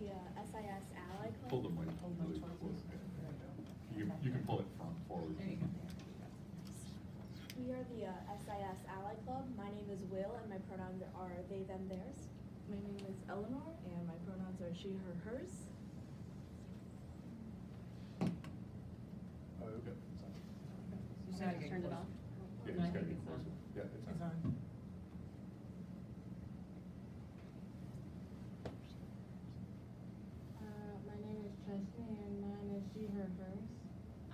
the SIS Ally Club. Pull the mic really close. You can pull it forward. We are the SIS Ally Club. My name is Will, and my pronouns are they, them, theirs. My name is Eleanor, and my pronouns are she, her, hers. Okay. You said I turned it off? Yeah, No, I it's gotta think be it's on. closer. Yeah, it's It's on. on. My name is Chesney, and mine is she, her, hers.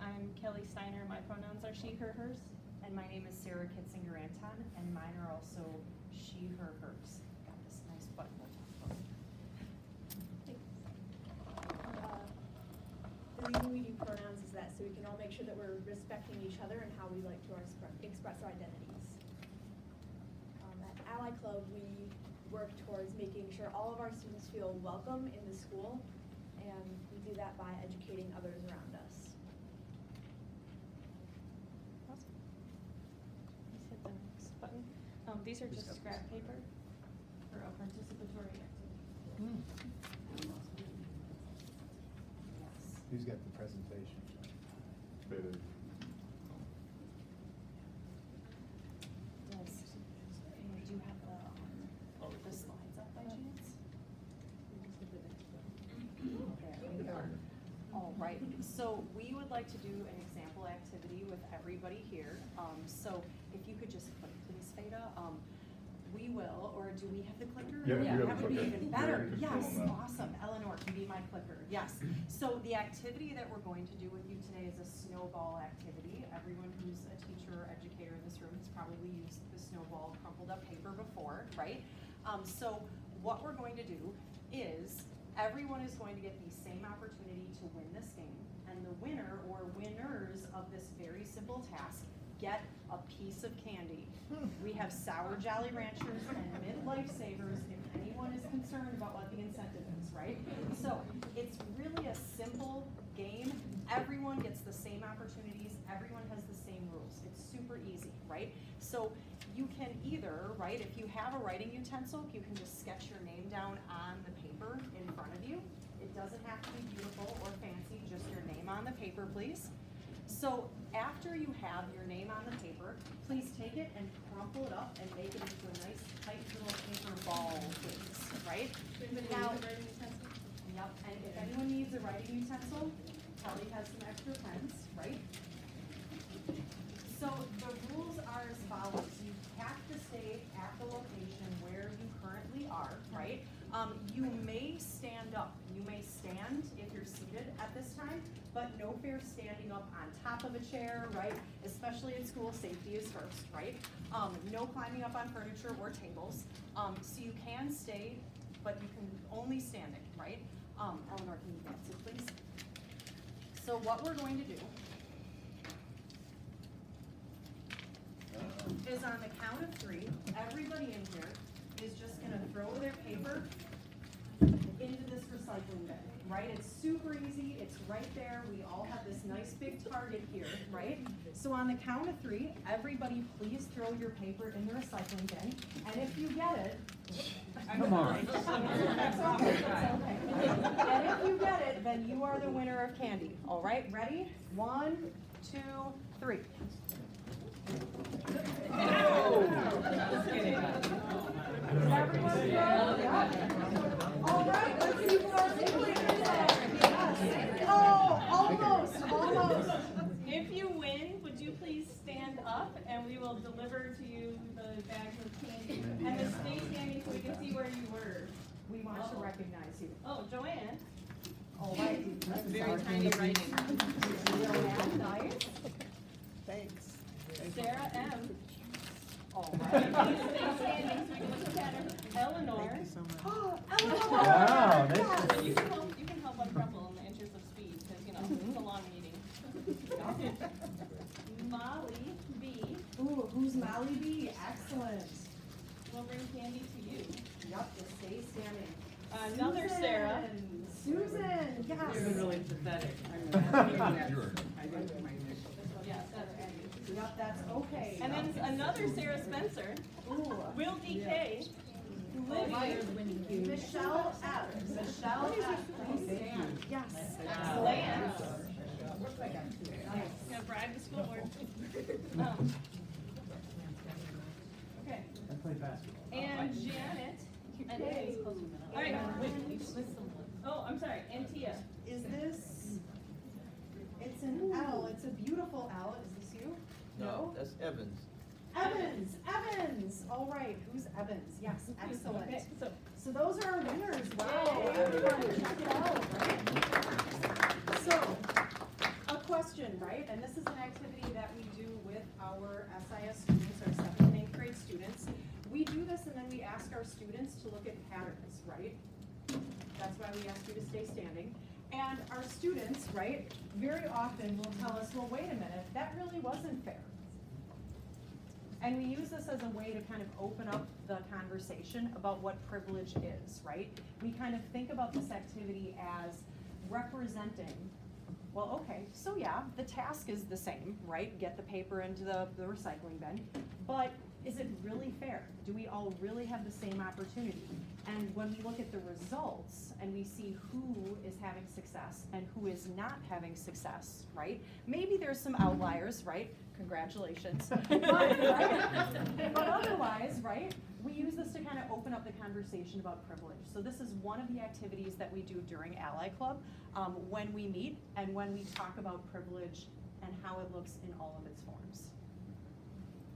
I'm Kelly Steiner, my pronouns are she, her, hers. And my name is Sarah Kitzinger-Anton, and mine are also she, her, hers. Got this nice button we'll talk about. The reason we do pronouns is that so we can all make sure that we're respecting each other and how we like to express our identities. At Ally Club, we work towards making sure all of our students feel welcome in the school, and we do that by educating others around us. Awesome. Let's hit the next button. These are just scrap paper for a participatory activity. Who's got the presentation? Better. Do you have the slides up by chance? All right, so we would like to do an example activity with everybody here. So if you could just click please, Feda. We will, or do we have the clicker? Yeah, we have that the would be clicker. even We're better. in Yes, control now. awesome. Eleanor can be my clicker. Yes. So the activity that we're going to do with you today is a snowball activity. Everyone who's a teacher or educator in this room has probably used the snowball crumpled up paper before, right? So what we're going to do is everyone is going to get the same opportunity to win this game, and the winner or winners of this very simple task get a piece of candy. We have Sour Jolly Ranchers and Mint Lifesavers if anyone is concerned about what the incentive is, right? So it's really a simple game. Everyone gets the same opportunities. Everyone has the same rules. It's super easy, right? So you can either, right, if you have a writing utensil, you can just sketch your name down on the paper in front of you. It doesn't have to be beautiful or fancy, just your name on the paper, please. So after you have your name on the paper, please take it and crumple it up and make it into a nice tight little paper ball, please, right? Now, yep, and if anyone needs a writing utensil, Kelly has some extra pens, right? So the rules are as follows. You have to stay at the location where you currently are, right? You may stand up. You may stand if you're seated at this time, but no fair standing up on top of a chair, right? Especially in school, safety is first, right? No climbing up on furniture or tables. So you can stay, but you can only standing, right? Eleanor, can you advance it, please? So what we're going to do is on the count of 3, everybody in here is just gonna throw their paper into this recycling bin, right? It's super easy, it's right there. We all have this nice big target here, right? So on the count of 3, everybody please throw your paper in the recycling bin. And if you get it, Come on. That's okay, that's okay. And if you get it, then you are the winner of candy. All right, ready? 1, 2, 3. Did everyone throw? Yeah. All right, let's see who our winner is. Yes. Oh, almost. If you win, would you please stand up and we will deliver to you the bags of candy? And then stay standing so we can see where you were. We want to recognize you. Oh, Joanne. All right. That's very tiny writing. Joanne, nice. Thanks. Sarah M. All Please right. stay standing so we can look at her. Eleanor. Thank you so much. Oh, Eleanor. Wow, Yes. that's- You can help uncrumple in the interest of speed because, you know, it's a long meeting. Molly B. Ooh, who's Molly B? Excellent. will bring candy to you. Yep, just stay standing. Another Sarah. Susan, yes. You're really pathetic. I didn't do my initials. Yes, that's Andy. Yep, that's okay. And then another Sarah Spencer. Ooh. Will DK. Olivia. Michelle F. Michelle F. Please stand. Yes. Lance. Gonna bribe the school board. Okay, I play basketball. and Janet. And Dave. All right. Oh, I'm sorry, and Tia. Is this, it's an L, it's a beautiful L, is this you? No, that's Evans. Evans, all right, who's Evans? Yes, excellent. Okay, so So those are our winners, wow, Yay. everyone, check it out, right? So, a question, right, and this is an activity that we do with our SIS students, our 7th and 8th grade students. We do this and then we ask our students to look at patterns, right? That's why we ask you to stay standing. And our students, right, very often will tell us, well, wait a minute, that really wasn't fair. And we use this as a way to kind of open up the conversation about what privilege is, right? We kind of think about this activity as representing, well, okay, so yeah, the task is the same, right? Get the paper into the recycling bin, but is it really fair? Do we all really have the same opportunity? And when we look at the results and we see who is having success and who is not having success, right? Maybe there's some outliers, right? Congratulations. But otherwise, right, we use this to kind of open up the conversation about privilege. So this is one of the activities that we do during Ally Club when we meet and when we talk about privilege and how it looks in all of its forms.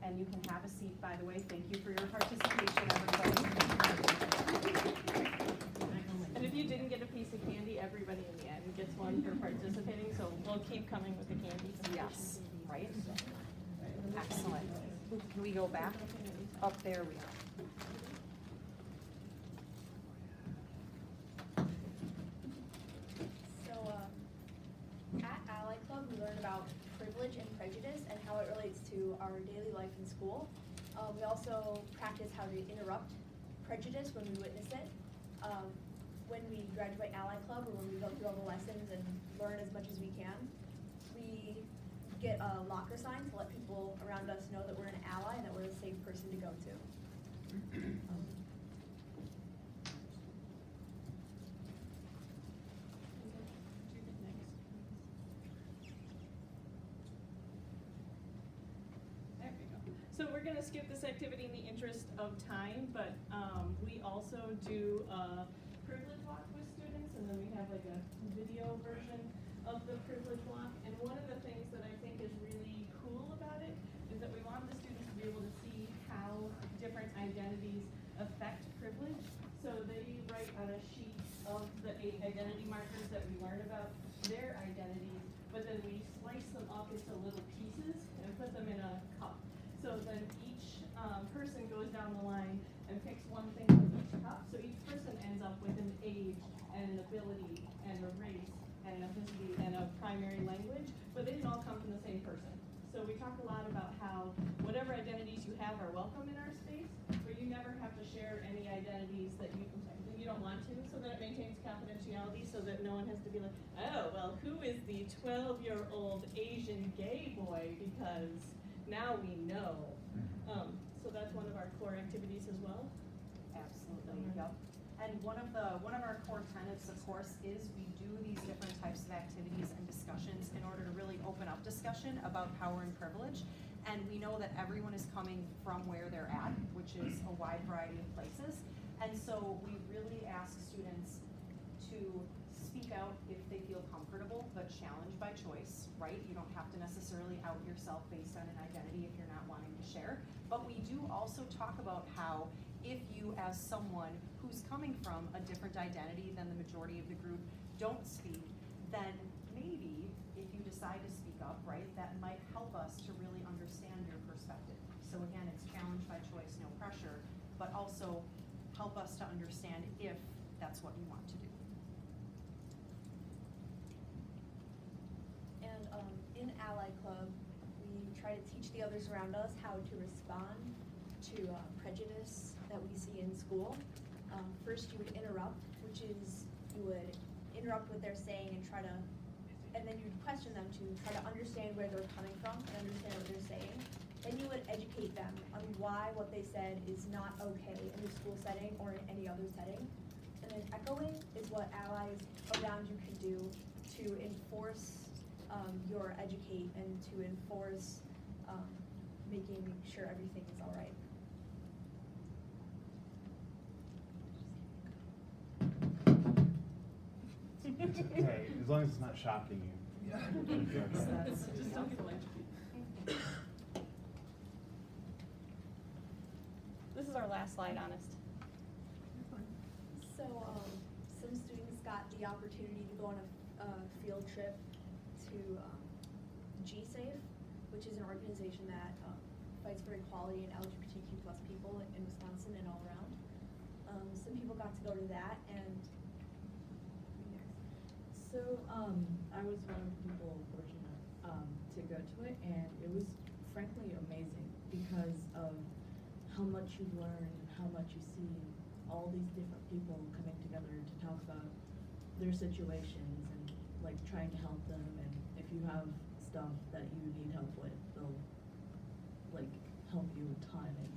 And you can have a seat, by the way. Thank you for your participation, everybody. And if you didn't get a piece of candy, everybody in the end gets one for participating, so we'll keep coming with the candy. Yes, right? Excellent. Can we go back? Up there we are. So, at Ally Club, we learn about privilege and prejudice and how it relates to our daily life in school. We also practice how to interrupt prejudice when we witness it. When we graduate Ally Club, or when we go through all the lessons and learn as much as we can, we get a locker sign to let people around us know that we're an ally and that we're a safe person to go to. There we go. So we're gonna skip this activity in the interest of time, but we also do a privilege walk with students, and then we have like a video version of the privilege walk. And one of the things that I think is really cool about it is that we want the students to be able to see how different identities affect privilege. So they write on a sheet of the 8 identity markers that we learn about their identities, but then we slice them up into little pieces and put them in a cup. So then each person goes down the line and picks one thing from each cup. So each person ends up with an age and an ability and a race and an ethnicity and a primary language, but they didn't all come from the same person. So we talk a lot about how whatever identities you have are welcome in our space, but you never have to share any identities that you don't want to, so that it maintains confidentiality, so that no one has to be like, oh, well, who is the 12-year-old Asian gay boy, because now we know. So that's one of our core activities as well. Absolutely, yep. And one of our core tenets, of course, is we do these different types of activities and discussions in order to really open up discussion about power and privilege. And we know that everyone is coming from where they're at, which is a wide variety of places. And so we really ask students to speak out if they feel comfortable, but challenge by choice, right? You don't have to necessarily out yourself based on an identity if you're not wanting to share. But we do also talk about how if you, as someone who's coming from a different identity than the majority of the group, don't speak, then maybe if you decide to speak up, right, that might help us to really understand your perspective. So again, it's challenge by choice, no pressure, but also help us to understand if that's what you want to do. And in Ally Club, we try to teach the others around us how to respond to prejudice that we see in school. First, you would interrupt, which is you would interrupt what they're saying and then you'd question them to try to understand where they're coming from and understand what they're saying. then you would educate them on why what they said is not okay in the school setting or in any other setting. And then echoing is what allies around you can do to enforce your educate and to enforce making sure everything is all right. It's okay, as long as it's not shocking you. Just don't get electrocuted. This is our last slide, honest. So, some students got the opportunity to go on a field trip to GSAFE, which is an organization that fights for equality and LGBTQ plus people in Wisconsin and all around. Some people got to go to that, and So, I was one of the people fortunate, to go to it, and it was frankly amazing because of how much you learn and how much you see all these different people coming together to talk about their situations and like trying to help them, and if you have stuff that you need help with, they'll like help you a ton, and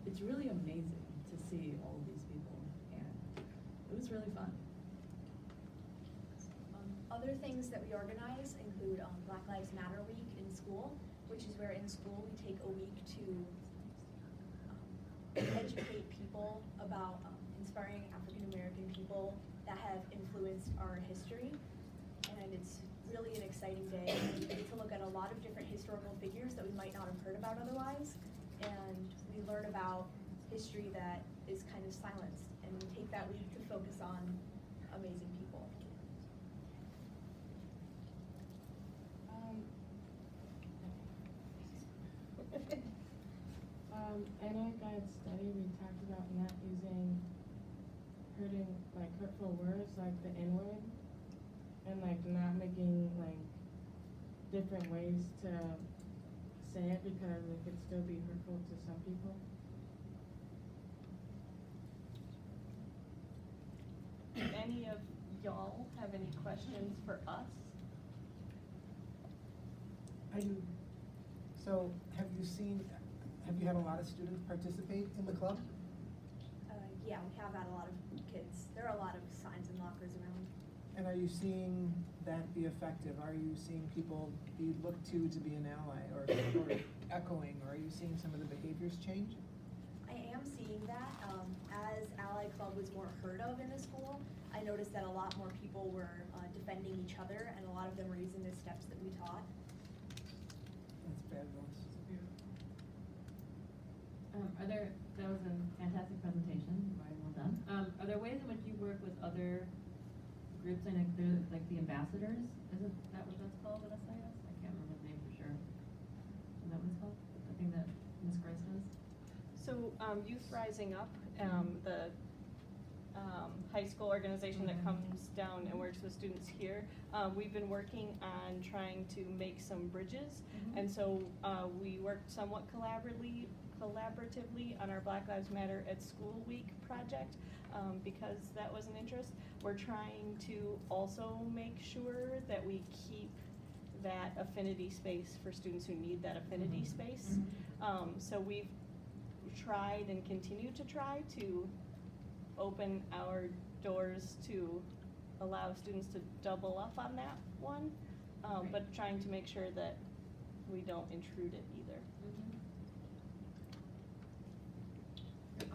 it's really amazing to see all these people, and it was really fun. other things that we organize include Black Lives Matter Week in school, which is where in school we take a week to educate people about inspiring African American people that have influenced our history. And it's really an exciting day. We get to look at a lot of different historical figures that we might not have heard about otherwise. And we learn about history that is kind of silenced. And we take that week to focus on amazing people. In our guide study, we talked about not using hurtful words like the N-word, and like not making like different ways to say it because it could still be hurtful to some people. Do any of y'all have any questions for us? I do. So, have you had a lot of students participate in the club? Yeah, we have had a lot of kids. There are a lot of signs and lockers around. And are you seeing that be effective? Are you seeing people be looked to be an ally or echoing, or are you seeing some of the behaviors change? I am seeing that. As Ally Club was more heard of in the school, I noticed that a lot more people were defending each other, and a lot of them were using the steps that we taught. That's fabulous. That was a fantastic presentation, very well done. Are there ways in which you work with other groups, I know they're like the ambassadors, isn't that what that's called at SIS? I can't remember the name for sure. Is that what it's called? The thing that Ms. Grice does? So Youth Rising Up, the high school organization that comes down and works with students here, we've been working on trying to make some bridges. And so we worked somewhat collaboratively on our Black Lives Matter at School Week project because that was an interest. We're trying to also make sure that we keep that affinity space for students who need that affinity space. So we've tried and continue to try to open our doors to allow students to double up on that one, but trying to make sure that we don't intrude it either.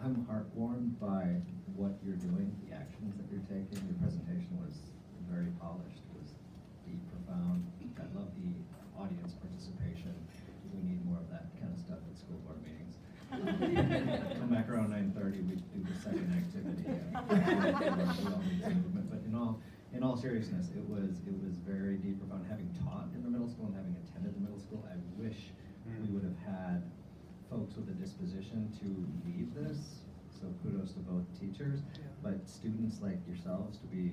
I'm heartwarmed by what you're doing, the actions that you're taking. Your presentation was very polished, it was deep, profound. I love the audience participation. We need more of that kind of stuff at school board meetings. Come back around 9:30, we do the second activity. We all need some movement. But in all seriousness, it was very deep, profound. Having taught in the middle school and having attended the middle school, I wish we would have had folks with a disposition to lead this. So kudos to both teachers, but students like yourselves to be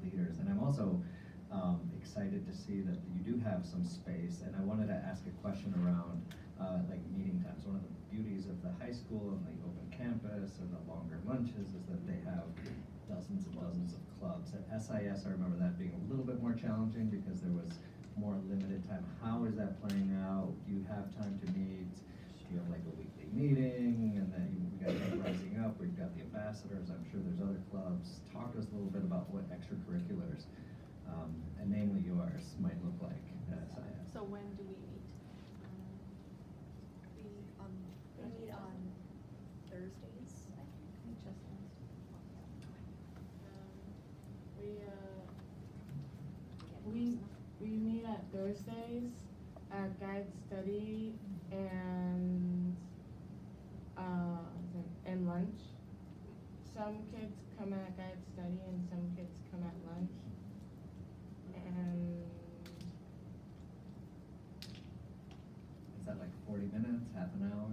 leaders. And I'm also excited to see that you do have some space. And I wanted to ask a question around like meeting times. One of the beauties of the high school and the open campus and the longer lunches is that they have dozens and dozens of clubs. At SIS, I remember that being a little bit more challenging because there was more limited time. How is that playing out? Do you have time to meet? Do you have like a weekly meeting? And then we got Rising Up, we've got the ambassadors, I'm sure there's other clubs. Talk to us a little bit about what extracurriculars, and namely yours, might look like at SIS. So when do we meet? We meet on Thursdays, I think. We meet at Thursdays at guide study and lunch. Some kids come at guide study and some kids come at lunch. And Is that like 40 minutes, half an hour?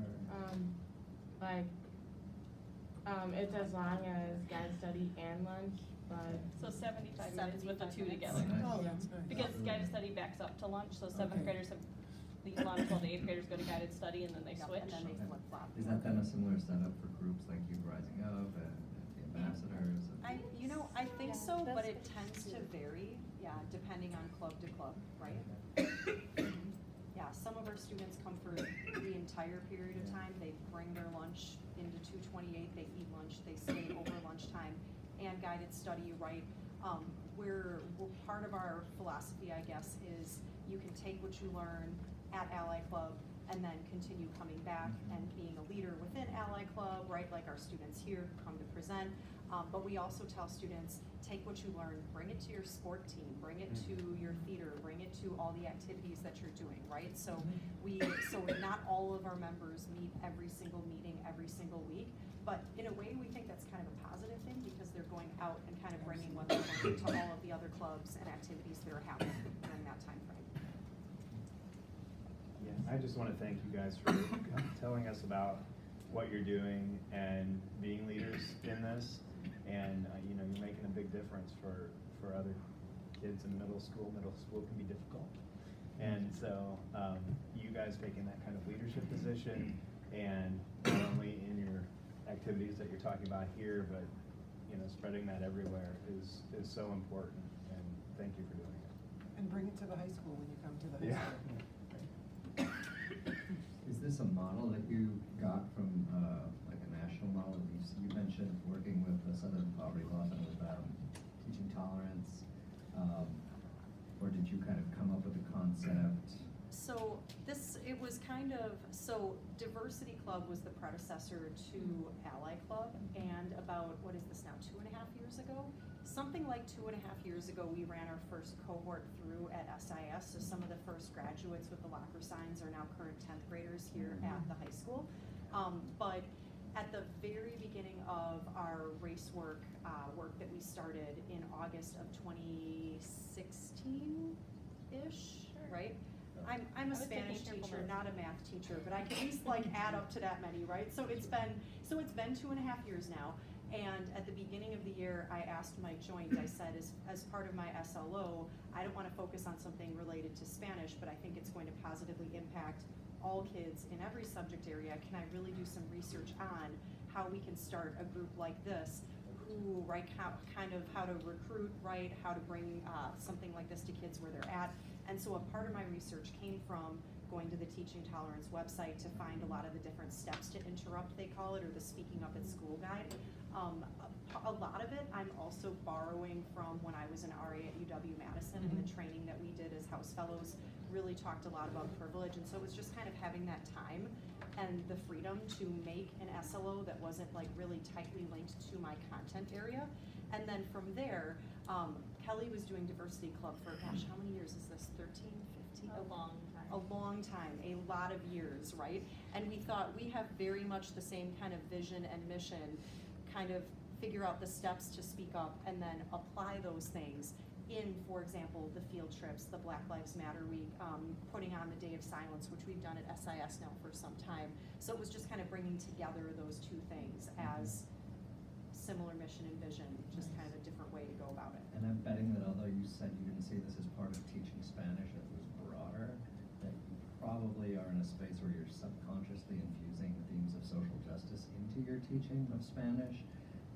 it's as long as guide study and lunch, but So 75 minutes with the 2 together. Oh, that's nice. Because guided study backs up to lunch, so 7th Okay. graders have leave lunch while the 8th graders go to guided study and then they Yep, switch. and then they Okay. flip-flop. Is that then a similar setup for groups like you Rising Up and the ambassadors? I think Yeah, so, but that's it good tends to too. vary, yeah, depending on club to club, right? Yeah, some of our students come for the entire period of time, they bring their lunch into 228, they eat lunch, they stay over lunchtime, and guided study, right? We're part of our philosophy, I guess, is you can take what you learn at Ally Club and then continue coming back and being a leader within Ally Club, right? Like our students here come to present. But we also tell students, take what you learn, bring it to your sport team, bring it to your theater, bring it to all the activities that you're doing, right? So not all of our members meet every single meeting, every single week, but in a way, we think that's kind of a positive thing because they're going out and kind of bringing what they learned to all of the other clubs and activities that are happening during that time frame. Yeah, I just want to thank you guys for telling us about what you're doing and being leaders in this. And, you're making a big difference for other kids in middle school. Middle school can be difficult. And so you guys taking that kind of leadership position and not only in your activities that you're talking about here, but, spreading that everywhere is so important. And thank you for doing it. And bring it to the high school when you come to the high Yeah. school. Is this a model that you got from like a national model? You mentioned working with the Southern Poverty Law Center with teaching tolerance, or did you kind of come up with a concept? So Diversity Club was the predecessor to Ally Club, and about, what is this now, 2.5 years ago? Something like 2.5 years ago, we ran our first cohort through at SIS, so some of the first graduates with the locker signs are now current 10th graders here at the high school. But at the very beginning of our race work that we started in August of 2016-ish, right? I'm a I was taking Spanish careful teacher, notes. not a math teacher, but I can at least add up to that many, right? So it's been 2.5 years now. And at the beginning of the year, I asked Mike Joint, I said, as part of my SLO, I don't want to focus on something related to Spanish, but I think it's going to positively impact all kids in every subject area. Can I really do some research on how we can start a group like this, who, right, how to recruit, right, how to bring something like this to kids where they're at. And so a part of my research came from going to the Teaching Tolerance website to find a lot of the different steps to interrupt, they call it, or the Speaking Up at School guide. A lot of it I'm also borrowing from when I was an RA at UW-Madison, and the training that we did as House Fellows really talked a lot about privilege, and so it was just kind of having that time and the freedom to make an SLO that wasn't really tightly linked to my content area. And then from there, Kelly was doing Diversity Club for, gosh, how many years is this, 13, 15? A long time. A long time, a lot of years, right? And we thought we have very much the same kind of vision and mission, kind of figure out the steps to speak up and then apply those things in, for example, the field trips, the Black Lives Matter Week, putting on the Day of Silence, which we've done at SIS now for some time. So it was just kind of bringing together those two things as similar mission and vision, just kind of a different way to go about it. And I'm betting that although you said you didn't see this as part of teaching Spanish, it was broader, that you probably are in a space where you're subconsciously infusing themes of social justice into your teaching of Spanish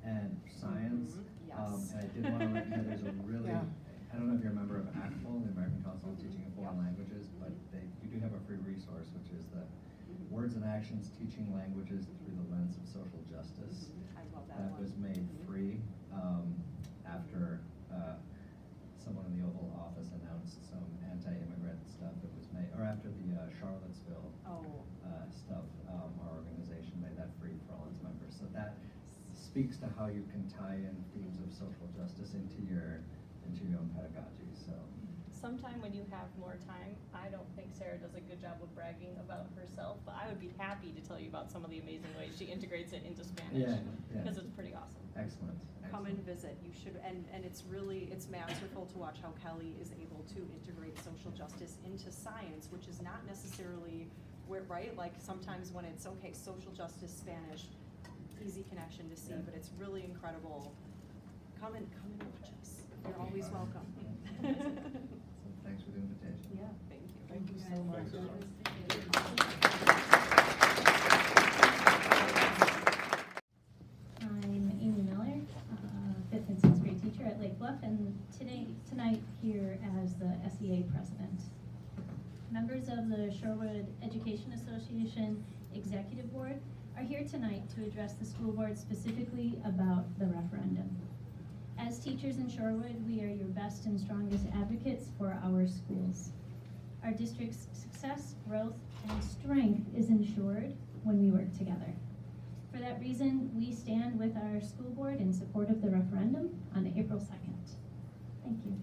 and science. Yes. And I did want to let you know there's a really Yeah. I don't know if you're a member of ACTFL, the American Council on Teaching of Foreign Languages, but you do have a free resource, which is the Words and Actions Teaching Languages Through the Lens of Social Justice. I love that That one. was made free after someone in the Oval Office announced some anti-immigrant stuff that was made, or after the Charlottesville Oh. stuff. Our organization made that free for all its members. So that speaks to how you can tie in themes of social justice into your own pedagogy. So. Sometime when you have more time, I don't think Sarah does a good job of bragging about herself, but I would be happy to tell you about some of the amazing ways she integrates it into Spanish. Yeah, yeah. Because it's pretty awesome. Excellent. Come and excellent. visit, you should, and it's really, it's masterful to watch how Kelly is able to integrate social justice into science, which is not necessarily where, right? Like sometimes when it's, okay, social justice, Spanish, easy connection to see, Yeah. but it's really incredible. Come and watch us. You're always welcome. So thanks for the invitation. Yeah, thank you. Thank you so much. I'm Amy Miller, 5th and 6th grade teacher at Lake Bluff, and tonight here as the SEA president. Members of the Shorewood Education Association Executive Board are here tonight to address the school board specifically about the referendum. As teachers in Shorewood, we are your best and strongest advocates for our schools. Our district's success, growth, and strength is ensured when we work together. For that reason, we stand with our school board in support of the referendum on April 2nd. Thank you.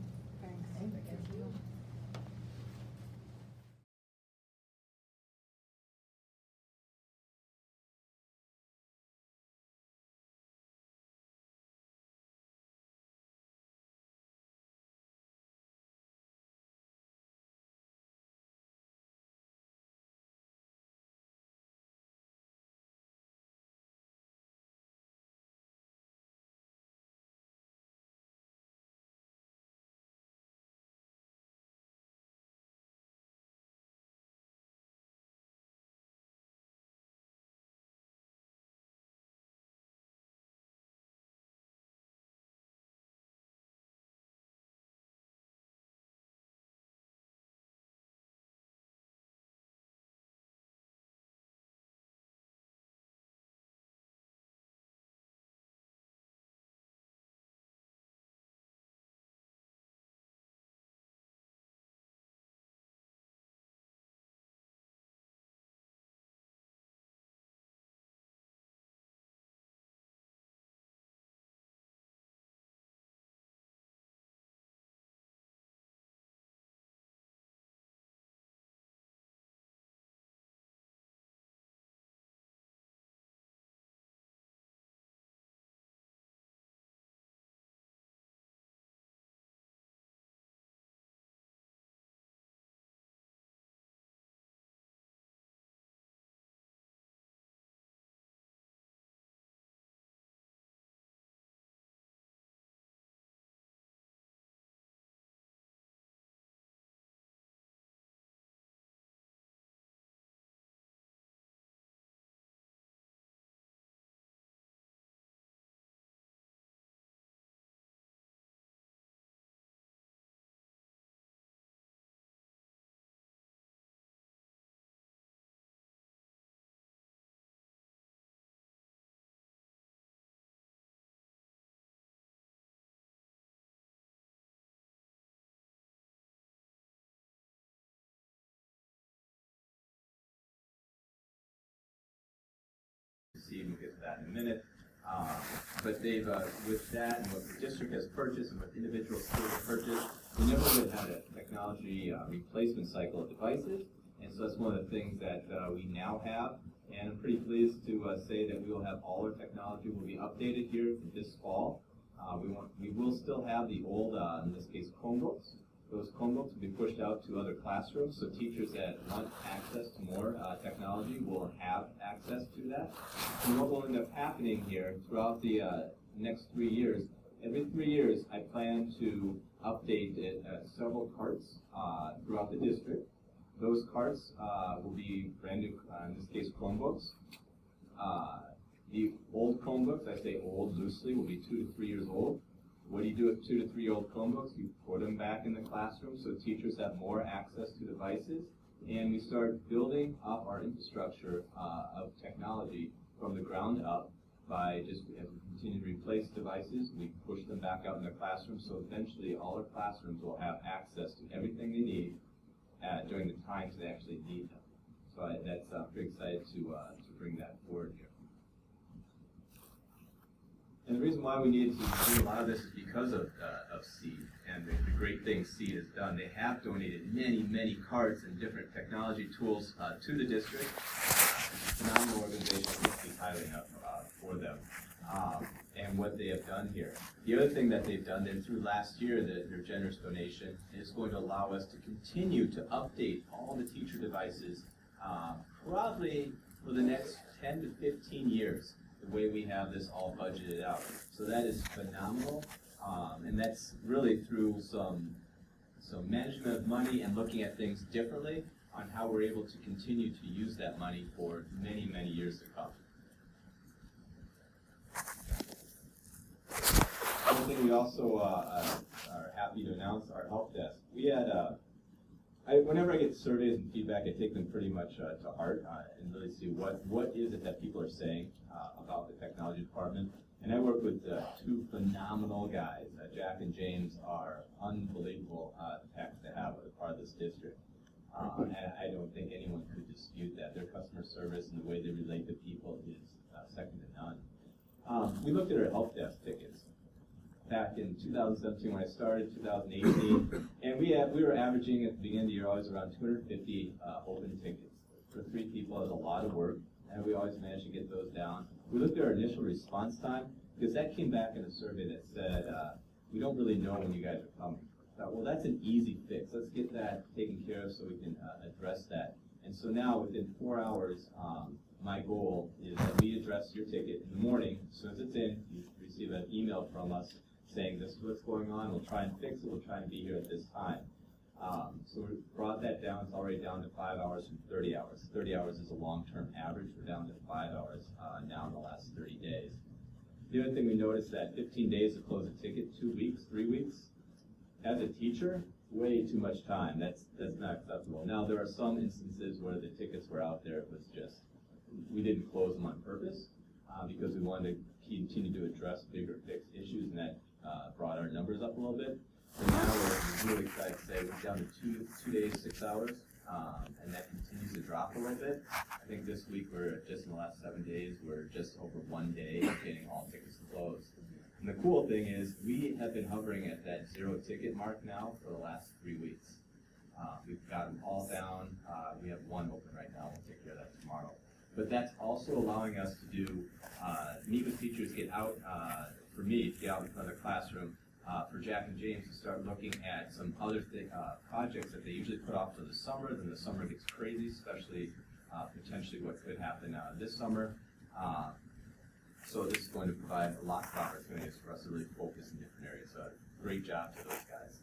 See, we'll get to that in a minute. But they've, with that and what the district has purchased and what individual schools have purchased, we never really had a technology replacement cycle of devices. And so that's one of the things that we now have. And I'm pretty pleased to say that we will have all our technology will be updated here this fall. We will still have the old, in this case, Chromebooks. Those Chromebooks will be pushed out to other classrooms, so teachers that want access to more technology will have access to that. And what will end up happening here throughout the next 3 years, every 3 years I plan to update it, several carts throughout the district. Those carts will be brand new, in this case, Chromebooks. The old Chromebooks, I say old loosely, will be 2 to 3 years old. What do you do with 2 to 3 year old Chromebooks? You put them back in the classroom so teachers have more access to devices, and we start building up our infrastructure of technology from the ground up by just, as we continue to replace devices, we push them back out in the classroom, so eventually all our classrooms will have access to everything they need during the times they actually need them. So I'm pretty excited to bring that forward here. And the reason why we needed to do a lot of this is because of SEED and the great things SEED has done. They have donated many, many cards and different technology tools to the district. It's a phenomenal organization. I can't speak highly enough for them and what they have done here. The other thing that they've done then through last year, their generous donation, is going to allow us to continue to update all the teacher devices probably for the next 10 to 15 years. The way we have this all budgeted out. So that is phenomenal, and that's really through some management of money and looking at things differently on how we're able to continue to use that money for many, many years to come. One thing we also are happy to announce, our help desk. We had whenever I get surveys and feedback, I take them pretty much to heart and really see what is it that people are saying about the technology department. And I work with 2 phenomenal guys. Jack and James are unbelievable techs to have as part of this district. And I don't think anyone could dispute that. Their customer service and the way they relate to people is second to none. We looked at our help desk tickets back in 2017 when I started, 2018, and we were averaging at the beginning of the year always around 250 open tickets. For 3 people, is a lot of work, and we always managed to get those down. We looked at our initial response time, because that came back in a survey that said, we don't really know when you guys are coming. I thought, well, that's an easy fix. Let's get that taken care of so we can address that. And so now, within 4 hours, my goal is that we address your ticket in the morning. As soon as it's in, you receive an email from us saying this is what's going on, we'll try and fix it, we'll try and be here at this time. So we brought that down, it's already down to 5 hours from 30 hours. 30 hours is a long-term average, we're down to 5 hours now in the last 30 days. The other thing we noticed that 15 days to close a ticket, 2 weeks, 3 weeks, as a teacher, way too much time, that's not acceptable. Now there are some instances where the tickets were out there, it was just, we didn't close them on purpose because we wanted to continue to address bigger fixed issues, and that brought our numbers up a little bit. And now we're really excited to say we're down to 2 days, 6 hours, and that continues to drop a little bit. I think this week we're just in the last 7 days, we're just over 1 day of getting all tickets closed. And the cool thing is we have been hovering at that 0 ticket mark now for the last 3 weeks. We've got them all down. We have 1 open right now. We'll take care of that tomorrow. But that's also allowing us to do, meet with teachers, get out, for me, to get out in front of the classroom, for Jack and James to start looking at some other projects that they usually put off to the summer. Then the summer gets crazy, especially potentially what could happen this summer. So this is going to provide a lot of opportunities for us to really focus in different areas. So great job to those guys.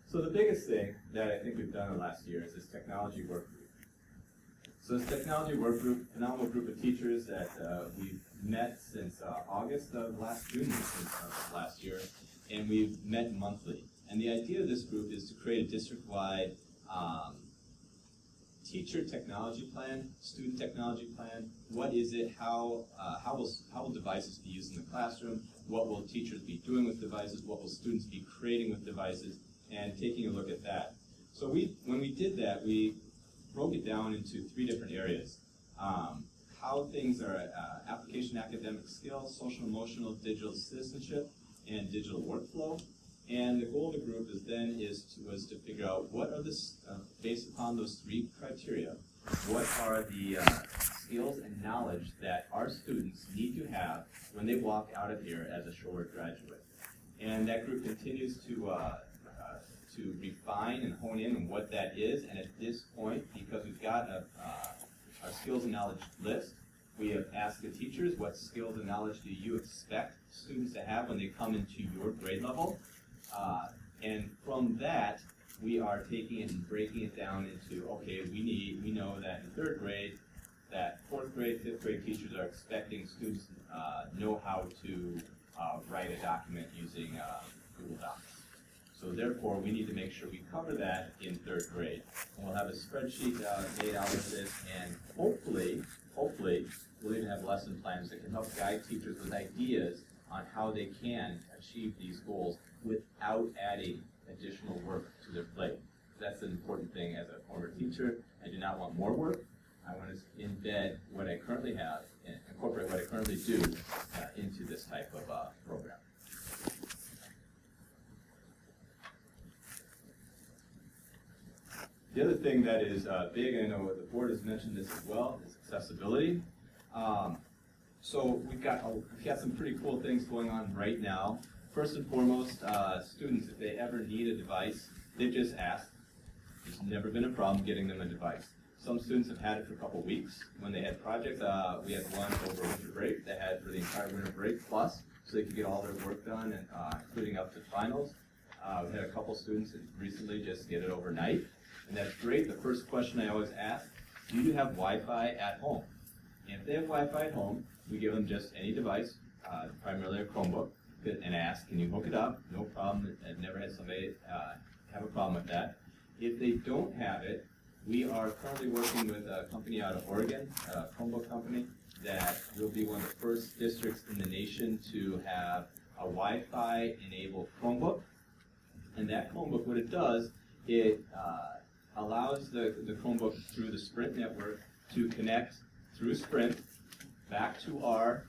So the biggest thing that I think we've done in the last year is this technology work group. So this technology work group, phenomenal group of teachers that we've met since August of June of last year, and we've met monthly. And the idea of this group is to create a district-wide teacher technology plan, student technology plan. What is it? How will devices be used in the classroom? What will teachers be doing with devices? What will students be creating with devices? And taking a look at that. So when we did that, we broke it down into 3 different areas. How things are application academic skills, social emotional, digital citizenship, and digital workflow. And the goal of the group was to figure out what are the, based upon those 3 criteria, what are the skills and knowledge that our students need to have when they walk out of here as a Shorewood graduate. And that group continues to refine and hone in on what that is. And at this point, because we've got our skills and knowledge list, we have asked the teachers, what skills and knowledge do you expect students to have when they come into your grade level? And from that, we are taking it and breaking it down into, okay, we know that in 3rd grade, that 4th grade, 5th grade teachers are expecting students know how to write a document using Google Docs. So therefore, we need to make sure we cover that in 3rd grade. And we'll have a spreadsheet made out of this, and hopefully, we'll even have lesson plans that can help guide teachers with ideas on how they can achieve these goals without adding additional work to their plate. That's an important thing as a former teacher. I do not want more work. I want to embed what I currently have and incorporate what I currently do into this type of program. The other thing that is big, and I know the board has mentioned this as well, is accessibility. So we've got some pretty cool things going on right now. First and foremost, students, if they ever need a device, they just ask. There's never been a problem getting them a device. Some students have had it for a couple weeks. When they had projects, we had one over winter break that had for the entire winter break plus, so they could get all their work done, and including up to finals. We had a couple students that recently just get it overnight, and that's great. The first question I always ask, do you have Wi-Fi at home? And if they have Wi-Fi at home, we give them just any device, primarily a Chromebook, and ask, can you hook it up? No problem. I've never had somebody have a problem with that. If they don't have it, we are currently working with a company out of Oregon, a Chromebook company, that will be one of the first districts in the nation to have a Wi-Fi enabled Chromebook. And that Chromebook, what it does, it allows the Chromebook through the Sprint network to connect through Sprint back to our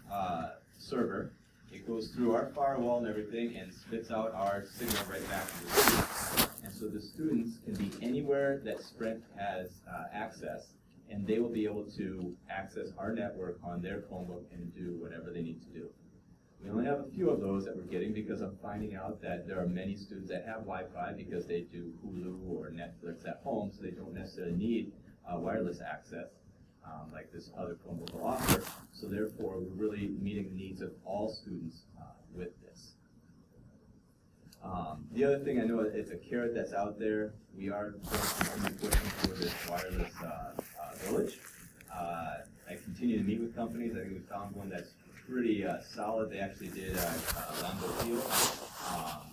server. It goes through our firewall and everything and spits out our signal right back to the students. And so the students can be anywhere that Sprint has access, and they will be able to access our network on their Chromebook and do whatever they need to do. We only have a few of those that we're getting because I'm finding out that there are many students that have Wi-Fi because they do Hulu or Netflix at home, so they don't necessarily need wireless access like this other Chromebook will offer. So therefore, we're really meeting the needs of all students with this. The other thing, I know it's a carrot that's out there. We are going to be pushing for this wireless village. I continue to meet with companies. I think we found one that's pretty solid. They actually did Lambeau Field.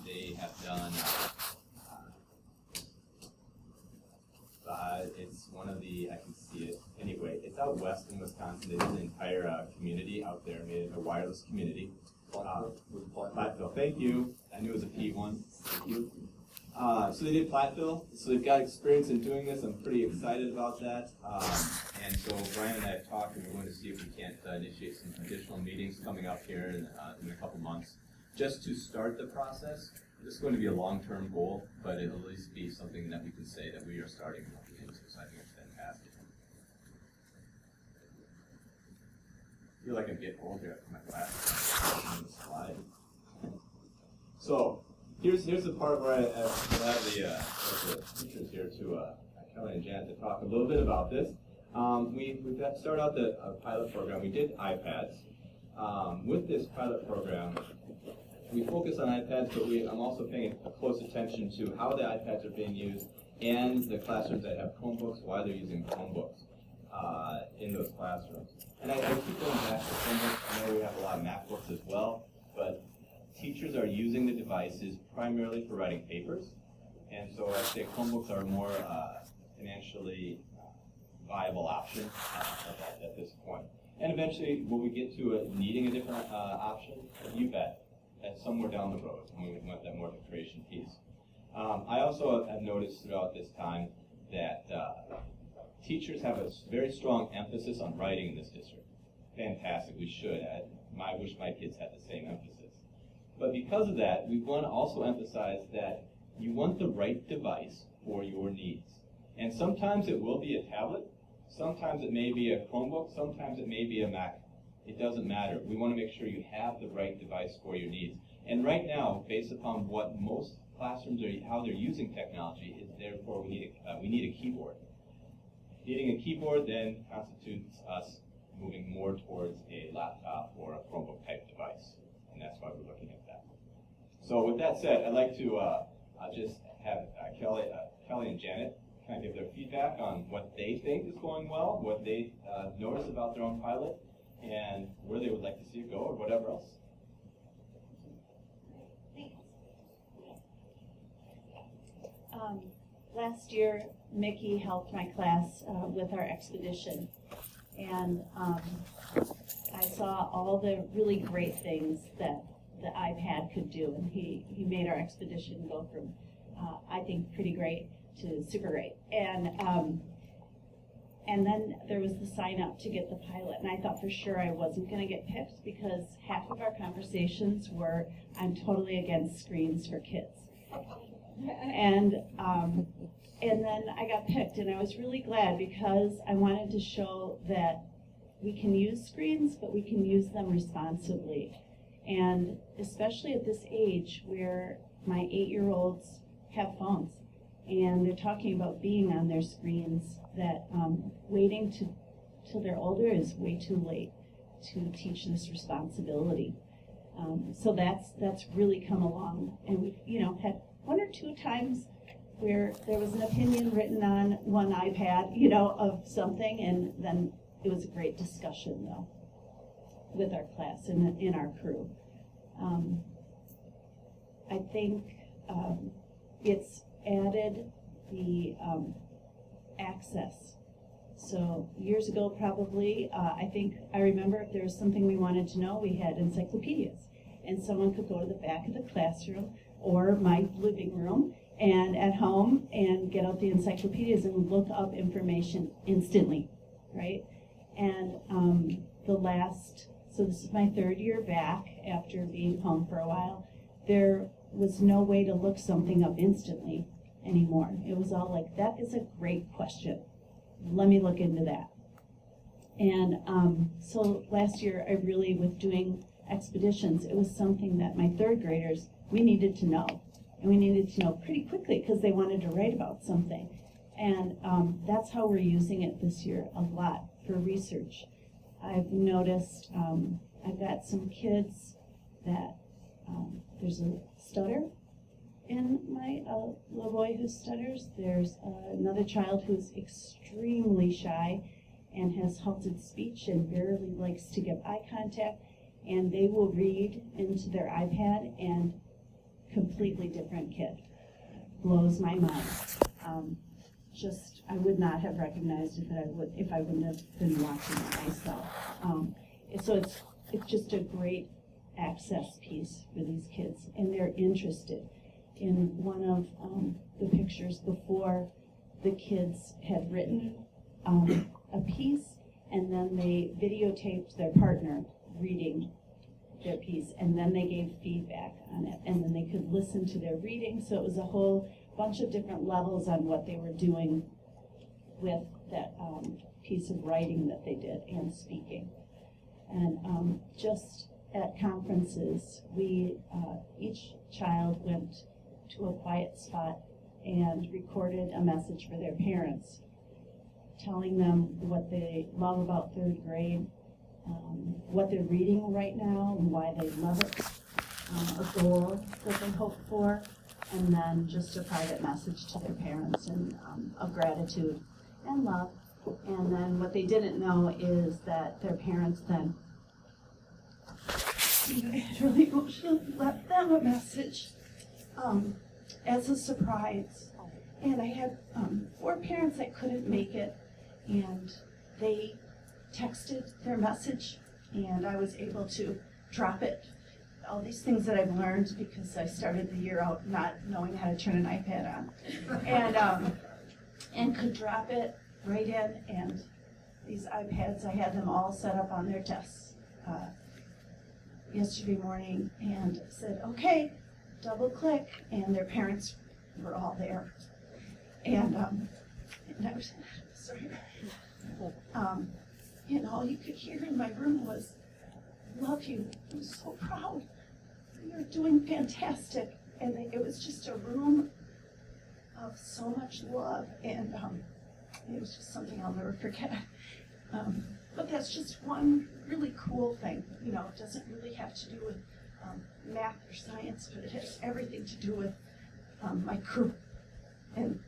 They have done, it's one of the, I can see it. Anyway, it's out west in Wisconsin. They did an entire community out there, made it a wireless community. Platteville, thank you. I knew it was a P one. Thank you. So they did Platteville. So they've got experience in doing this. I'm pretty excited about that. And so Brian and I have talked, and we're going to see if we can't initiate some additional meetings coming up here in a couple months, just to start the process. This is going to be a long-term goal, but it'll at least be something that we can say that we are starting to look into. So I think it's fantastic. I feel like I'm getting old here after my glasses on the slide. So here's the part where I have the teachers here to Kelly and Janet to talk a little bit about this. We've started out the pilot program. We did iPads. With this pilot program, we focus on iPads, but I'm also paying close attention to how the iPads are being used and the classrooms that have Chromebooks, why they're using Chromebooks in those classrooms. And I keep going back to Chromebooks. I know we have a lot of MacBooks as well, but teachers are using the devices primarily for writing papers. And so I'd say Chromebooks are a more financially viable option at this point. And eventually, will we get to needing a different option? You bet. That's somewhere down the road, and we want that more of a creation piece. I also have noticed throughout this time that teachers have a very strong emphasis on writing in this district. Fantastic, we should. I wish my kids had the same emphasis. But because of that, we want to also emphasize that you want the right device for your needs. And sometimes it will be a tablet, sometimes it may be a Chromebook, sometimes it may be a Mac. It doesn't matter. We want to make sure you have the right device for your needs. And right now, based upon what most classrooms are, how they're using technology, is therefore we need a keyboard. Needing a keyboard then constitutes us moving more towards a laptop or a Chromebook type device, and that's why we're looking at that. So with that said, I'd like to just have Kelly and Janet kind of give their feedback on what they think is going well, what they notice about their own pilot, and where they would like to see it go, or whatever else. Last year, Mickey helped my class with our expedition, and I saw all the really great things that the iPad could do, and he made our expedition go from, I think, pretty great to super great. And then there was the sign up to get the pilot, and I thought for sure I wasn't going to get picked because half of our conversations were, I'm totally against screens for kids. And then I got picked, and I was really glad because I wanted to show that we can use screens, but we can use them responsibly. And especially at this age where my 8-year-olds have phones, and they're talking about being on their screens, that waiting till they're older is way too late to teach this responsibility. So that's really come along, and we've had 1 or 2 times where there was an opinion written on one iPad, of something, and then it was a great discussion though with our class and in our crew. I think it's added the access. So years ago, probably, I remember if there was something we wanted to know, we had encyclopedias, and someone could go to the back of the classroom or my living room and at home and get out the encyclopedias and look up information instantly, right? And so this is my 3rd year back after being home for a while. There was no way to look something up instantly anymore. It was all like, that is a great question. Let me look into that. And so last year, I really, with doing expeditions, it was something that my 3rd graders, we needed to know. And we needed to know pretty quickly because they wanted to write about something. And that's how we're using it this year a lot for research. I've noticed, I've got some kids that there's a stutter in my little boy who stutters. There's another child who's extremely shy and has halted speech and barely likes to give eye contact. And they will read into their iPad, and completely different kid. Blows my mind. I would not have recognized it if I wouldn't have been watching it myself. So it's just a great access piece for these kids, and they're interested. In one of the pictures before, the kids had written a piece, and then they videotaped their partner reading their piece, and then they gave feedback on it, and then they could listen to their reading. So it was a whole bunch of different levels on what they were doing with that piece of writing that they did and speaking. And just at conferences, we each child went to a quiet spot and recorded a message for their parents, telling them what they love about 3rd grade, what they're reading right now and why they love it, a goal that they hope for, and then just a private message to their parents and of gratitude and love. And then what they didn't know is that their parents then really emotional left them a message as a surprise. And I had 4 parents that couldn't make it, and they texted their message, and I was able to drop it. All these things that I've learned because I started the year out not knowing how to turn an iPad on, and could drop it right in. And these iPads, I had them all set up on their desks yesterday morning, and said, "Okay, double click," and their parents were all there. And I was sorry. And all you could hear in my room was, "Love you. I'm so proud. You're doing fantastic." And it was just a room of so much love, and it was just something I'll never forget. But that's just one really cool thing. It doesn't really have to do with math or science, but it has everything to do with my crew. And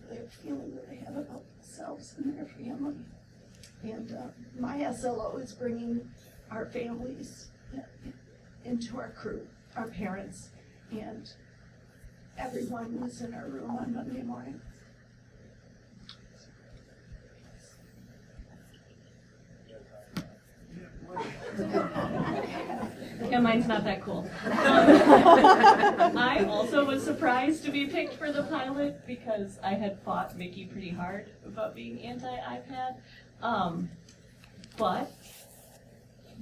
their feeling that they have about themselves and their family. And my SLO is bringing our families into our crew, our parents, and everyone was in our room on Monday morning. Yeah, mine's not that cool. I also was surprised to be picked for the pilot because I had fought Mickey pretty hard about being anti-iPad. But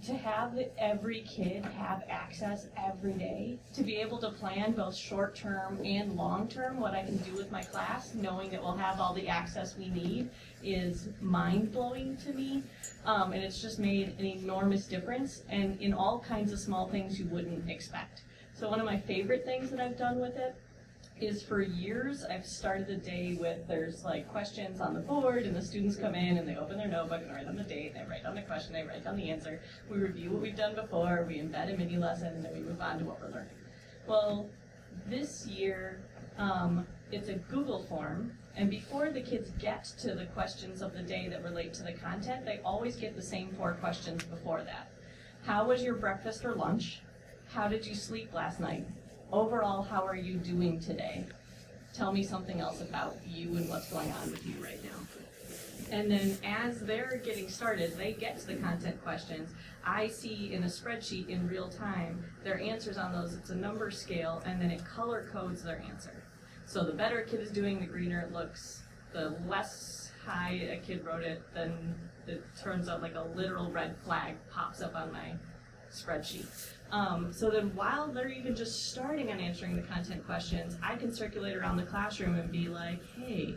to have every kid have access every day, to be able to plan both short-term and long-term what I can do with my class, knowing that we'll have all the access we need, is mind-blowing to me. And it's just made an enormous difference, and in all kinds of small things you wouldn't expect. So one of my favorite things that I've done with it is, for years I've started the day with, there's like questions on the board, and the students come in and they open their notebook and write down the date, and they write down the question, they write down the answer, we review what we've done before, we embed a mini lesson, and then we move on to what we're learning. Well, this year it's a Google form, and before the kids get to the questions of the day that relate to the content, they always get the same 4 questions before that. How was your breakfast or lunch? How did you sleep last night? Overall, how are you doing today? Tell me something else about you and what's going on with you right now. And then as they're getting started, they get to the content questions. I see in a spreadsheet in real time their answers on those. It's a number scale, and then it color codes their answer. So the better a kid is doing, the greener it looks. The less high a kid wrote it, then it turns out like a literal red flag pops up on my spreadsheet. So then while they're even just starting on answering the content questions, I can circulate around the classroom and be like, hey,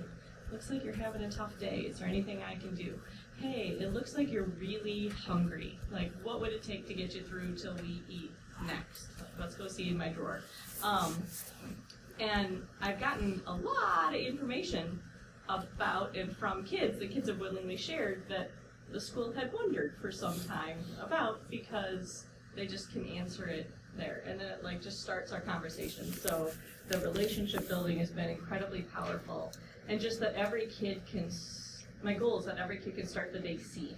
looks like you're having a tough day. Is there anything I can do? Hey, it looks like you're really hungry. Like, what would it take to get you through till we eat next? Let's go see in my drawer. And I've gotten a lot of information about and from kids. The kids have willingly shared that the school had wondered for some time about, because they just can answer it there, and then it like just starts our conversation. So the relationship building has been incredibly powerful, and just that every kid can, my goal is that every kid can start the day seen,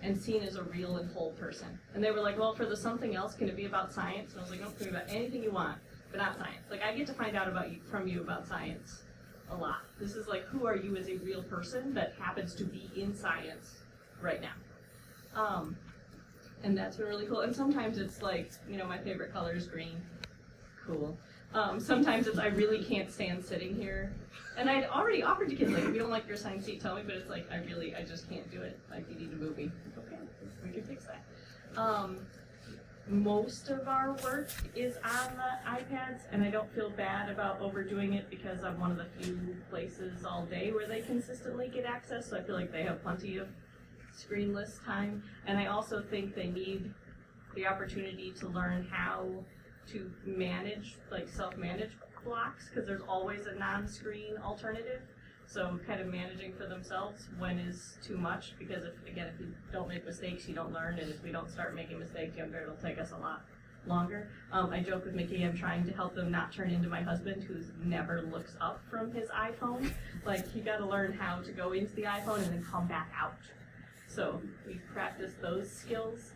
and seen as a real and whole person. And they were like, well, for the something else, can it be about science? And I was like, no, it can be about anything you want, but not science. Like, I get to find out about you, from you about science a lot. This is like, who are you as a real person that happens to be in science right now? And that's been really cool. And sometimes it's like, you know, my favorite color is green. Cool. Sometimes it's, I really can't stand sitting here. And I'd already offered to kids, like, if you don't like your assigned seat, tell me, but it's like, I just can't do it. Like, you need to move me. Okay, we can fix that. Most of our work is on the iPads, and I don't feel bad about overdoing it because I'm one of the few places all day where they consistently get access, so I feel like they have plenty of screenless time. And I also think they need the opportunity to learn how to manage, like self-manage blocks, because there's always a non-screen alternative. So kind of managing for themselves when is too much, because if you don't make mistakes, you don't learn, and if we don't start making mistakes younger, it'll take us a lot longer. I joke with Mickey, I'm trying to help them not turn into my husband, who never looks up from his iPhone. Like, you gotta learn how to go into the iPhone and then come back out. So we practice those skills.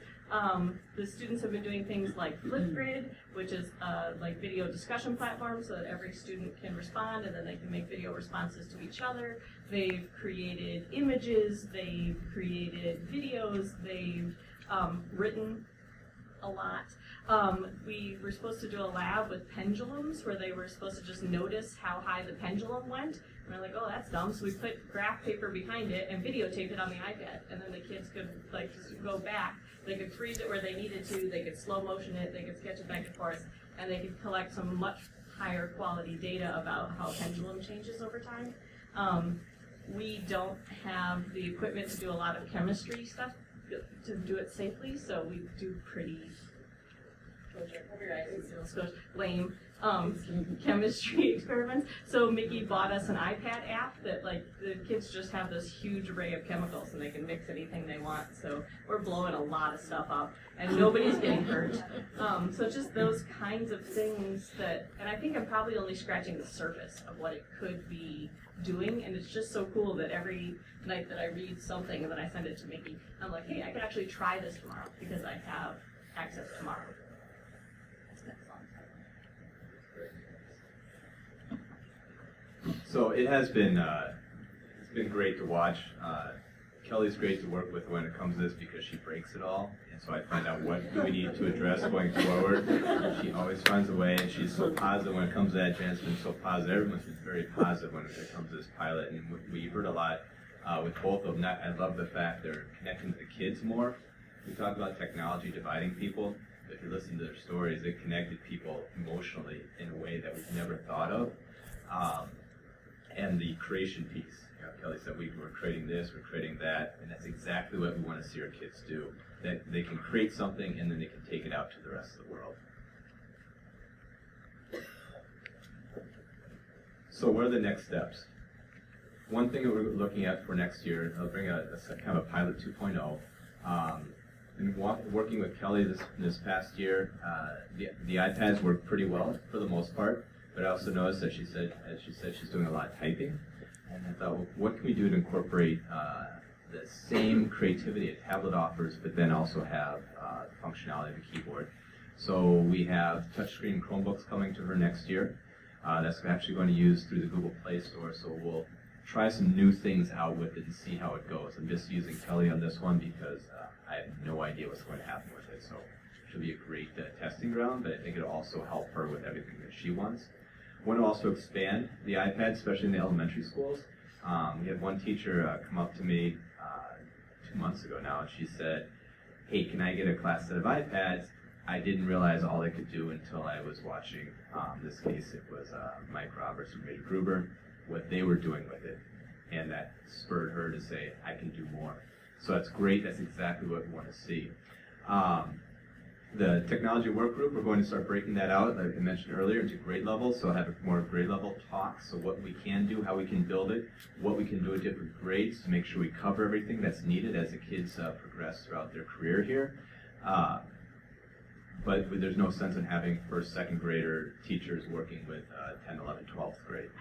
The students have been doing things like Flipgrid, which is like video discussion platform, so that every student can respond and then they can make video responses to each other. They've created images, they've created videos, they've written a lot. We were supposed to do a lab with pendulums where they were supposed to just notice how high the pendulum went. And we're like, oh, that's dumb. So we put graph paper behind it and videotaped it on the iPad. And then the kids could like just go back. They could freeze it where they needed to. They could slow motion it. They could sketch it back and forth. And they could collect some much higher quality data about how pendulum changes over time. We don't have the equipment to do a lot of chemistry stuff to do it safely. So we do pretty disclosure, copyright, disclosure, lame, chemistry experiments. So Mickey bought us an iPad app that like the kids just have this huge array of chemicals and they can mix anything they want. So we're blowing a lot of stuff up and nobody's getting hurt. So just those kinds of things that, and I think I'm probably only scratching the surface of what it could be doing, and it's just so cool that every night that I read something and then I send it to Mickey, I'm like, hey, I can actually try this tomorrow because I have access tomorrow. It's been fun. So it has been, it's been great to watch. Kelly's great to work with when it comes to this because she breaks it all. And so I find out what do we need to address going forward. She always finds a way, and she's so positive when it comes to that. Jan's been so positive. Everyone's been very positive when it comes to this pilot. And we heard a lot with both of them. I love the fact they're connecting to the kids more. We talk about technology dividing people. If you listen to their stories, it connected people emotionally in a way that we've never thought of. And the creation piece. You know, Kelly said we're creating this, we're creating that, and that's exactly what we want to see our kids do. That they can create something and then they can take it out to the rest of the world. So what are the next steps? One thing that we're looking at for next year, I'll bring a kind of a pilot 2.0. And working with Kelly this past year, the iPads work pretty well for the most part. But I also noticed that she said she's doing a lot of typing, and I thought, well, what can we do to incorporate the same creativity a tablet offers, but then also have functionality of the keyboard? So we have touchscreen Chromebooks coming to her next year. That's actually going to use through the Google Play Store. So we'll try some new things out with it and see how it goes. I'm just using Kelly on this one because I have no idea what's going to happen with it. So it should be a great testing ground, but I think it'll also help her with everything that she wants. I want to also expand the iPad, especially in the elementary schools. We had one teacher come up to me 2 months ago now, and she said, hey, can I get a class set of iPads? I didn't realize all they could do until I was watching, in this case it was Mike Roberts and Major Gruber, what they were doing with it. And that spurred her to say, I can do more. So that's great, that's exactly what we want to see. The technology work group, we're going to start breaking that out, like I mentioned earlier, into grade levels. So I'll have more grade level talks, so what we can do, how we can build it, what we can do at different grades to make sure we cover everything that's needed as the kids progress throughout their career here. But there's no sense in having first, second grader teachers working with 10, 11, 12th grade.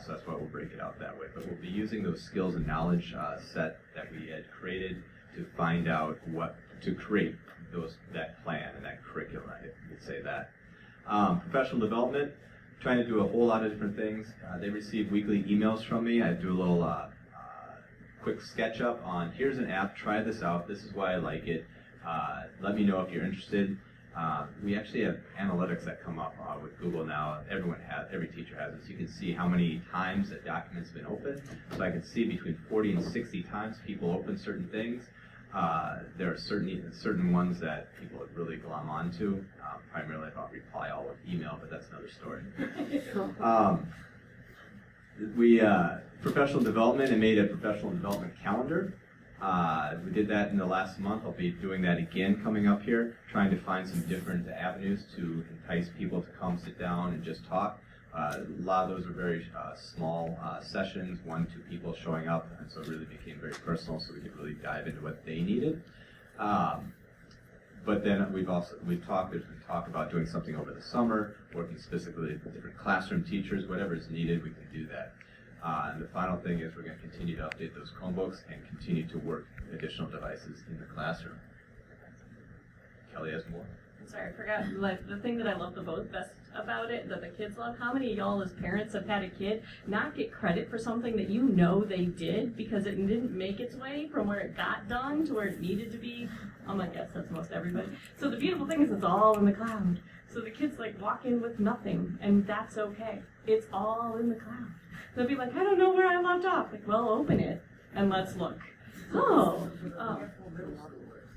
So that's why we'll break it out that way. But we'll be using those skills and knowledge set that we had created to find out what to create that plan and that curriculum, I would say that. Professional development, trying to do a whole lot of different things. They receive weekly emails from me. I do a little quick sketch up on, here's an app, try this out, this is why I like it. Let me know if you're interested. We actually have analytics that come up with Google now. Every teacher has this. You can see how many times a document's been opened. So I can see between 40 and 60 times people open certain things. There are certain ones that people would really glom onto. Primarily, I don't reply all with email, but that's another story. Professional development, and made a professional development calendar. We did that in the last month. I'll be doing that again coming up here, trying to find some different avenues to entice people to come sit down and just talk. A lot of those are very small sessions, 1 2 people showing up, and so it really became very personal, so we could really dive into what they needed. But then we've been talk about doing something over the summer, working specifically with different classroom teachers, whatever is needed, we can do that. And the final thing is we're going to continue to update those Chromebooks and continue to work additional devices in the classroom. Kelly has more. Sorry, I forgot, like, the thing that I love the best about it, that the kids love, how many of y'all as parents have had a kid not get credit for something that you know they did because it didn't make its way from where it got done to where it needed to be? I guess that's most everybody. So the beautiful thing is it's all in the cloud. So the kids like walk in with nothing, and that's okay. It's all in the cloud. They'll be like, I don't know where I left off. Like, well, open it and let's look.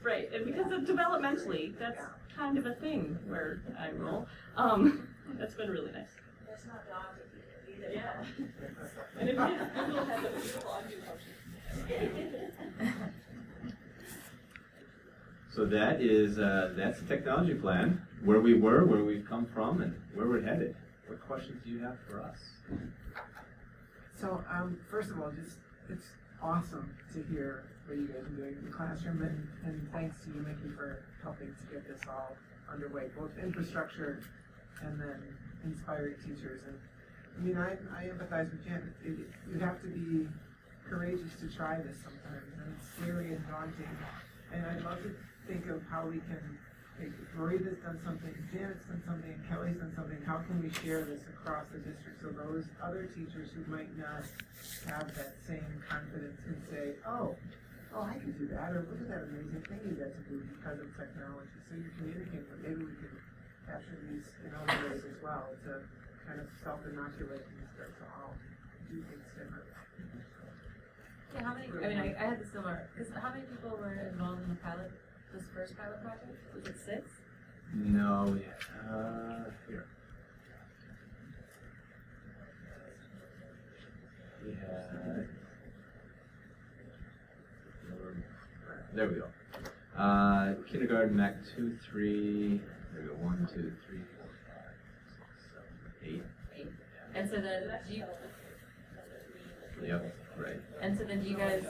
Right, and because of developmentally, that's kind of a thing where I roll. That's been really nice. That's not daunting either. Yeah. And if Google has a beautiful undo function. So that is, that's the technology plan, where we were, where we've come from, and where we're headed. What questions do you have for us? So, first of all, it's awesome to hear what you guys are doing in the classroom, and thanks to you, Mickey, for helping to get this all underway, both infrastructure and then inspiring teachers. And I mean, I empathize with Jen. You have to be courageous to try this sometimes, and it's scary and daunting. And I'd love to think of how we can, like, Marita's done something, Janet's done something, Kelly's done something. How can we share this across the district so those other teachers who might not have that same confidence can say, oh, I can do that, or look at that amazing thing you guys do because of technology. So you're communicating, but maybe we can capture these in other ways as well to kind of self-inoculate and start to all do things differently. Yeah, how many, I mean, I had the similar, because how many people were involved in the pilot, this first pilot project? Was it 6? No, here. We had, there we go. Kindergarten, Mac 2, 3, there we go, 1, 2, 3, 4, 5, 6, 7, 8. 8. And so then, do you, Yep, right. and so then do you guys,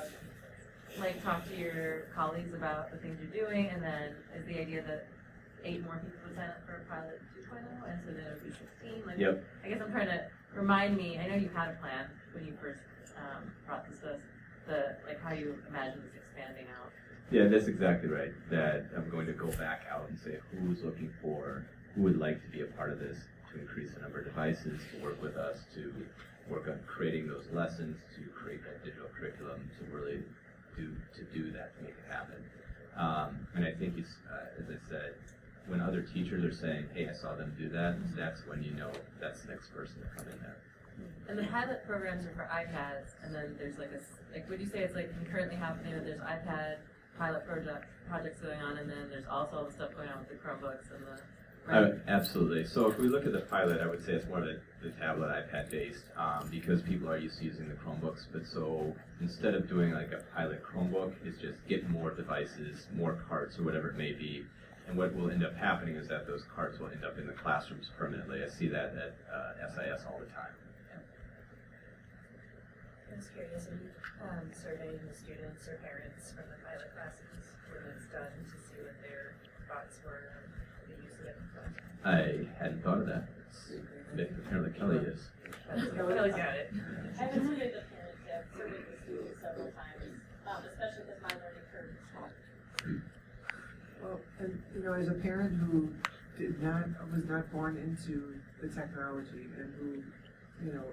like, talk to your colleagues about the things you're doing, and then is the idea that 8 more people would sign up for pilot 2.0, and so then it would be 16? Like, Yep. I guess I'm trying to remind me, I know you had a plan when you first brought this to us, like how you imagine this expanding out. Yeah, that's exactly right. That I'm going to go back out and say who would like to be a part of this, to increase the number of devices, to work with us, to work on creating those lessons, to create that digital curriculum, to really do that, to make it happen. And I think it's, as I said, when other teachers are saying, hey, I saw them do that, that's when you know that's the next person to come in there. And the pilot programs are for iPads, and then there's like would you say it's like concurrently happening that there's iPad pilot projects going on, and then there's also all the stuff going on with the Chromebooks and the... Absolutely. So if we look at the pilot, I would say it's more the tablet, iPad based, because people are used to using the Chromebooks. But so instead of doing like a pilot Chromebook, it's just get more devices, more carts, or whatever it may be. And what will end up happening is that those carts will end up in the classrooms permanently. I see that at SIS all the time. I was curious, are you surveying the students or parents from the pilot classes when it's done to see what their thoughts were on the use of it? I hadn't thought of that. Apparently Kelly is. Kelly's got it. I haven't surveyed the parents yet, surveyed the students several times, especially because my learning curve is small. Well, and you know, as a parent who was not born into the technology and who, you know,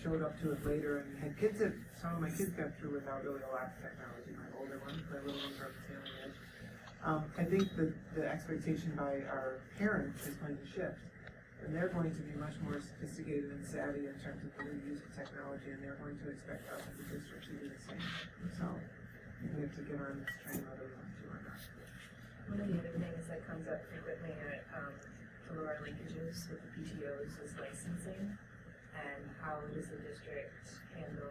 showed up to it later and had kids that some of my kids got through without really a lot of technology. My older ones, my little ones are on the tailing edge. I think the expectation by our parents is going to shift, and they're going to be much more sophisticated and savvy in terms of the use of technology, and they're going to expect us as a district to do the same. So we have to get on this train whether we want to or not. One of the other things that comes up frequently at some of our linkages with the PTOs is licensing, and how does the district handle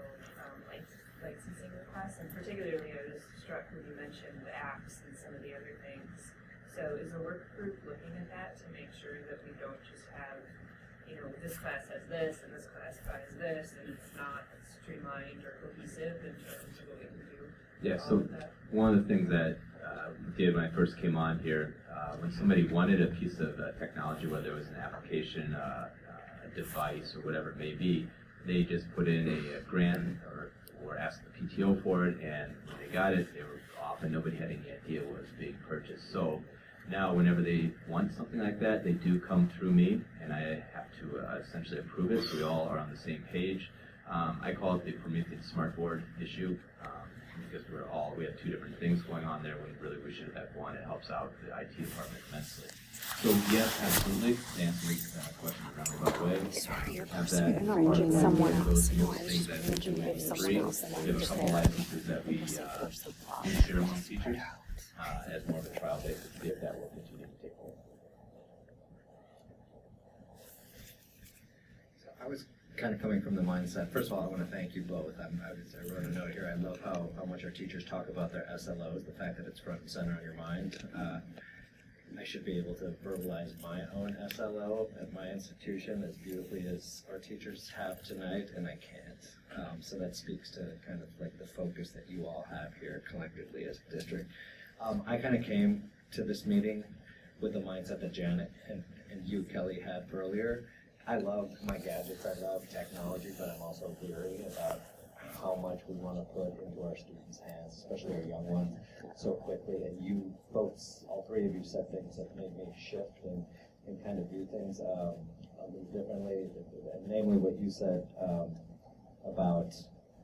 licensing requests? And particularly, I was struck when you mentioned the apps and some of the other things. So is the work group looking at that to make sure that we don't just have, you know, this class has this and this class has this, and it's not streamlined or cohesive in terms of what we can do? Yeah, so one of the things that we did when I first came on here, when somebody wanted a piece of technology, whether it was an application, a device, or whatever it may be, they just put in a grant or asked the PTO for it, and when they got it, they were off and nobody had any idea what was being purchased. So now whenever they want something like that, they do come through me, and I have to essentially approve it so we all are on the same page. I call it the Prometheus Smartboard issue, because we have 2 different things going on there when really we should have had one. It helps out the IT department immensely. So yes, absolutely, to answer the question in a roundabout way. Sorry, you're have that arranging someone else. No, I things was that arranging we with someone free. else. We have a couple licenses that we share among teachers as more of a trial basis to see if that will continue to take hold. So I was kind of coming from the mindset, first of all, I want to thank you both. I wrote a note here. I love how much our teachers talk about their SLOs, the fact that it's front and center on your mind. I should be able to verbalize my own SLO at my institution as beautifully as our teachers have tonight, and I can't. So that speaks to kind of like the focus that you all have here collectively as a district. I kind of came to this meeting with the mindset that Janet and you, Kelly, had earlier. I love my gadgets, I love technology, but I'm also weary about how much we want to put into our students' hands, especially our young ones, so quickly. And you folks, all three of you, said things that made me shift and kind of view things a little differently. Namely, what you said about,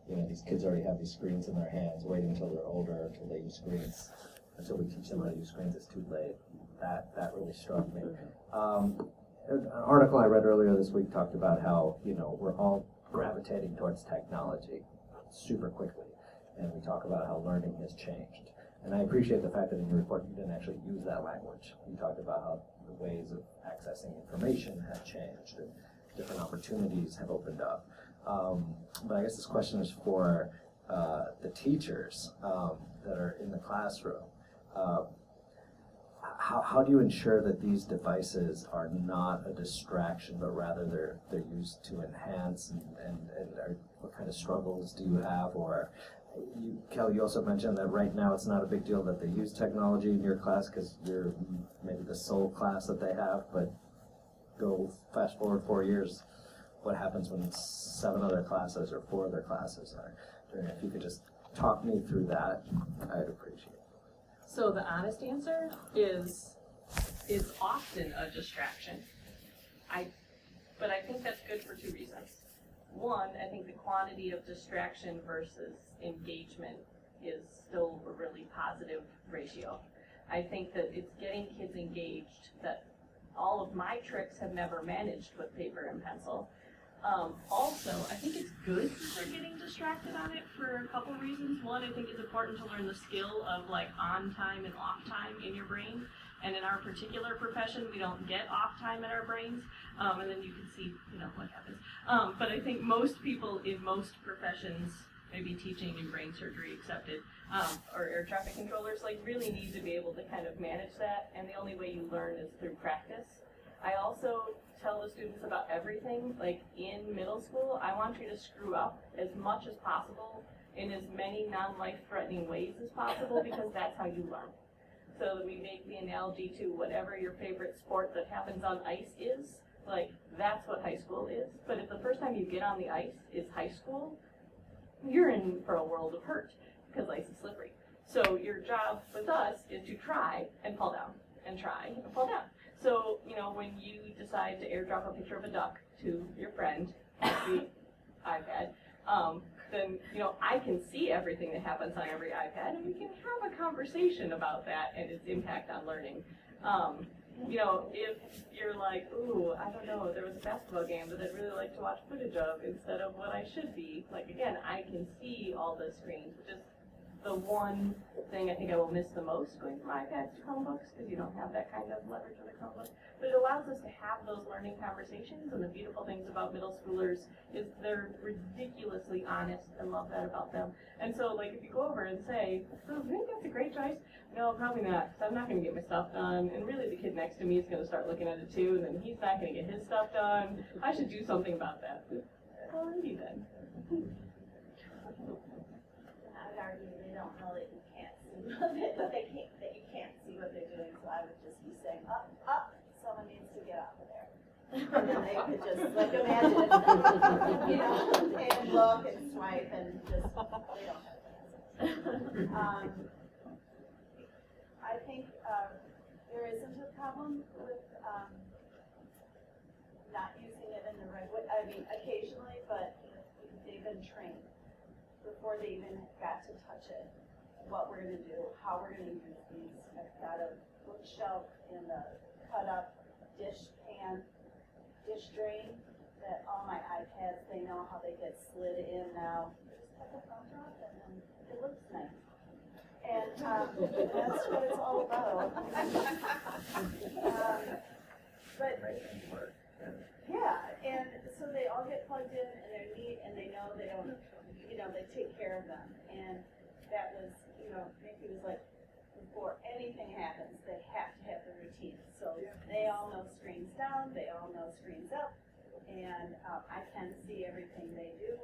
you know, these kids already have these screens in their hands, waiting until they're older, until they use screens, until we teach them how to use screens, it's too late. That really struck me. An article I read earlier this week talked about how, you know, we're all gravitating towards technology super quickly, and we talk about how learning has changed. And I appreciate the fact that in your report you didn't actually use that language. You talked about how the ways of accessing information have changed and different opportunities have opened up. But I guess this question is for the teachers that are in the classroom. How do you ensure that these devices are not a distraction, but rather they're used to enhance, and what kind of struggles do you have? Or Kelly, you also mentioned that right now it's not a big deal that they use technology in your class because you're maybe the sole class that they have, but go fast forward 4 years, what happens when 7 other classes or 4 other classes are doing it? If you could just talk me through that, I'd appreciate it. So the honest answer is often a distraction. But I think that's good for 2 reasons. One, I think the quantity of distraction versus engagement is still a really positive ratio. I think that it's getting kids engaged that all of my tricks have never managed with paper and pencil. Also, I think it's good that they're getting distracted on it for a couple reasons. One, I think it's important to learn the skill of like on time and off time in your brain. And in our particular profession, we don't get off time in our brains. And then you can see, you know, what happens. But I think most people in most professions, maybe teaching and brain surgery accepted, or air traffic controllers, like really need to be able to kind of manage that. And the only way you learn is through practice. I also tell the students about everything. Like in middle school, I want you to screw up as much as possible in as many non-life-threatening ways as possible, because that's how you learn. So we make the analogy to whatever your favorite sport that happens on ice is, like that's what high school is. But if the first time you get on the ice is high school, you're in for a world of hurt because ice is slippery. So your job with us is to try and fall down and try and fall down. So, you know, when you decide to airdrop a picture of a duck to your friend, the iPad, then, you know, I can see everything that happens on every iPad, and we can have a conversation about that and its impact on learning. You know, if you're like, ooh, I don't know, there was a basketball game that I'd really like to watch footage of instead of what I should be, like, again, I can see all the screens, which is the one thing I think I will miss the most going from iPads to Chromebooks, because you don't have that kind of leverage with a Chromebook. But it allows us to have those learning conversations, and the beautiful things about middle schoolers is they're ridiculously honest. I love that about them. And so, like, if you go over and say, oh, do you think that's a great choice? No, probably not, because I'm not going to get my stuff done, and really the kid next to me is going to start looking at it too, and then he's not going to get his stuff done. I should do something about that. Well, maybe then. I would argue they don't know that you can't see what that you can't see what they're doing, so I would just be saying, up, someone needs to get off of there. And then they could just, like, imagine, you know, and look and swipe and just, they don't have that. I think there isn't a problem with not using it in the right way. I mean, occasionally, but they've been trained before they even got to touch it, what we're going to do, how we're going to use these. I've got a bookshelf and a cut-up dish drain that all my iPads, they know how they get slid in now. Just cut the front off and then it looks nice. And that's what it's all about. But yeah, and so they all get plugged in So they all know screens down, they all know screens up, and I can see everything they do.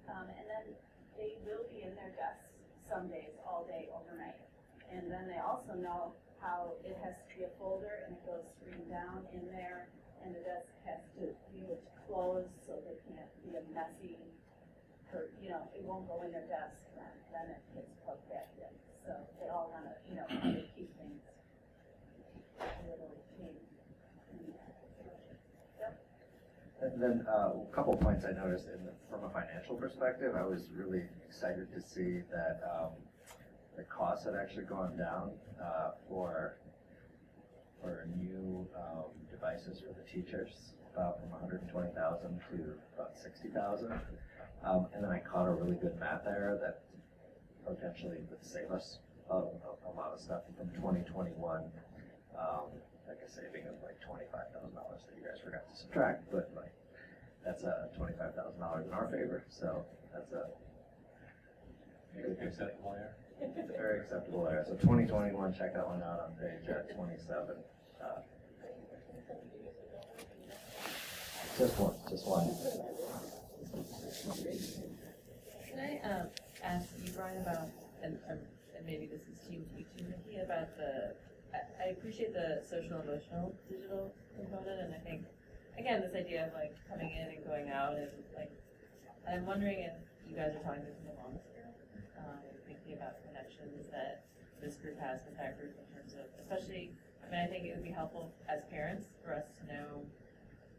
And then they will be in their desks some days, all day, overnight. And then they also know how it has to be a folder and it goes screen down in there, and the desk has to be able to close so there can't be a messy, or, you know, it won't go in their desk, and then it gets plugged back in. So they all want to, you know, how to keep things a little clean. Yep. And then a couple points I noticed from a financial perspective, I was really excited to see that the costs had actually gone down for new devices for the teachers, about from 120,000 to about 60,000. And then I caught a really good math error that potentially would save us a lot of stuff from 2021. Like a saving of like $25,000 that you guys forgot to subtract, but like that's $25,000 in our favor. So that's a Acceptable error. It's a very acceptable error. So 2021, check that one out on page 27. Just one. Can I ask you, Brian, about, and maybe this is to you too, Nikki, about I appreciate the social emotional digital component, and I think, again, this idea of like coming in and going out, and like, I'm wondering if you guys are talking to the wellness group, thinking about connections that this group has with that group in terms of, especially, I mean, I think it would be helpful as parents for us to know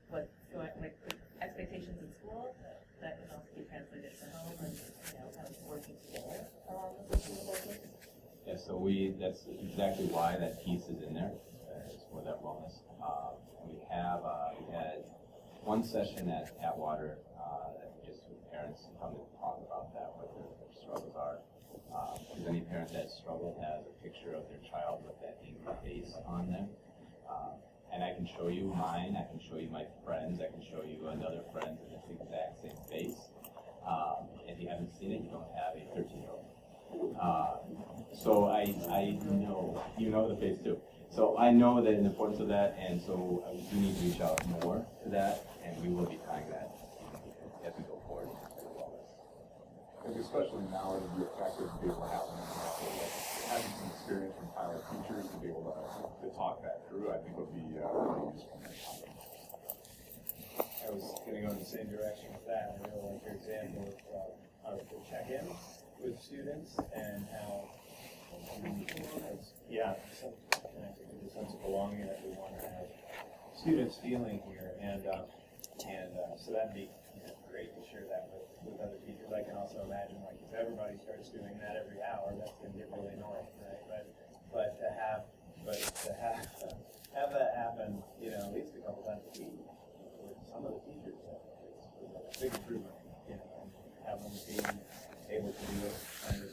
what's going, like the expectations in school that can also be translated to home, and you know, kind of working together along the sustainable business. Yeah, so that's exactly why that piece is in there, is for that wellness. We had one session at Atwater, just with parents come to talk about that, what their struggles are. Because any parent that struggled has a picture of their child with that angry face on them. And I can show you mine, I can show you my friends, I can show you another friend with this exact same face. If you haven't seen it, you don't have a 13-year-old. So I know, you know the face too. So I know the importance of that, and so we need to reach out more to that, and we will be tying that as we go forward. And especially now, it would be effective to be able to have having some experience from pilot teachers to be able to talk that through, I think would be really useful. I was going to go in the same direction with that. I really like your example of how to check in with students and how, connected to the sense of belonging that we want to have students feeling here, and so that'd be great to share that with other teachers. I can also imagine, like, if everybody starts doing that every hour, that's going to get really annoying, right? But to have that happen, you know, at least a couple times a week with some of the teachers, it's a big improvement, you know, and have them being able to do it kind of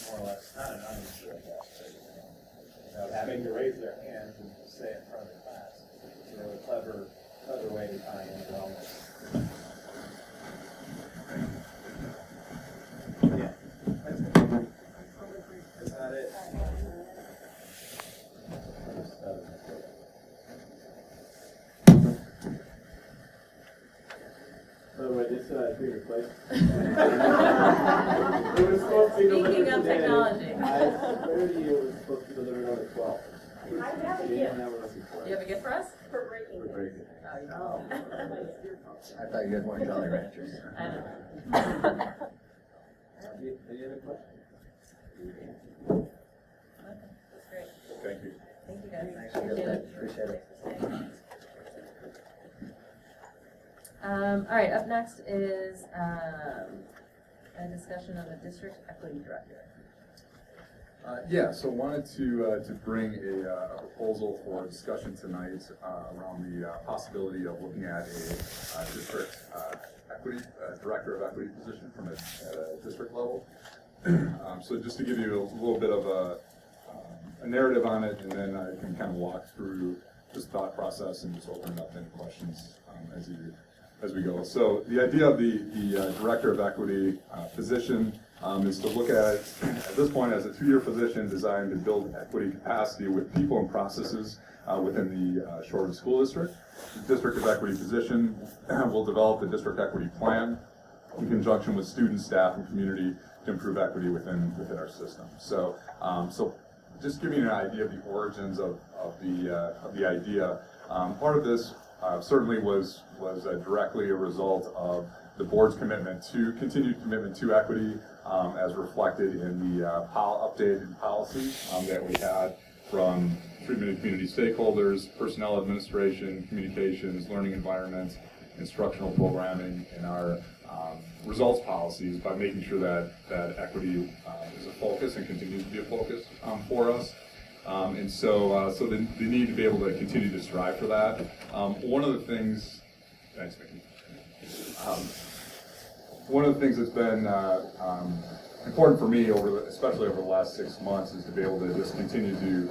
more or less, not even sure of that, but, without having to raise their hands and just say in front of the class. You know, a clever way to tie in wellness. Yeah, that's good. That's not it. By the way, this being replaced. It was supposed to be delivered Speaking of today. technology. I swear to you, it was supposed to be delivered on the 12th. I have a You gift didn't have what I was looking for. You have a gift for us? for breaking For this. breaking. Oh, I thought you had more Jolly Ranchers. I know. Any other questions? That's great. Thank you. Thank you guys. Thanks for your time. Appreciate it. All right, up next is a discussion of the district equity director. So wanted to bring a proposal for discussion tonight around the possibility of looking at a district equity, director of equity position from at a district level. So just to give you a little bit of a narrative on it, and then I can kind of walk through this thought process and just open it up to any questions as we go. So the idea of the director of equity position is to look at this point, as a 2-year position designed to build equity capacity with people and processes within the Shorewood School District. The District of Equity position will develop the district equity plan in conjunction with students, staff, and community to improve equity within our system. So, just giving you an idea of the origins of the idea. Part of this certainly was directly a result of the board's continued commitment to equity, as reflected in the updated policy that we had from treatment of community stakeholders, personnel administration, communications, learning environment, instructional programming, and our results policies, by making sure that equity is a focus and continues to be a focus for us. And so the need to be able to continue to strive for that. One of the things, thanks, Mickey. One of the things that's been important for me, especially over the last 6 months, is to be able to just continue to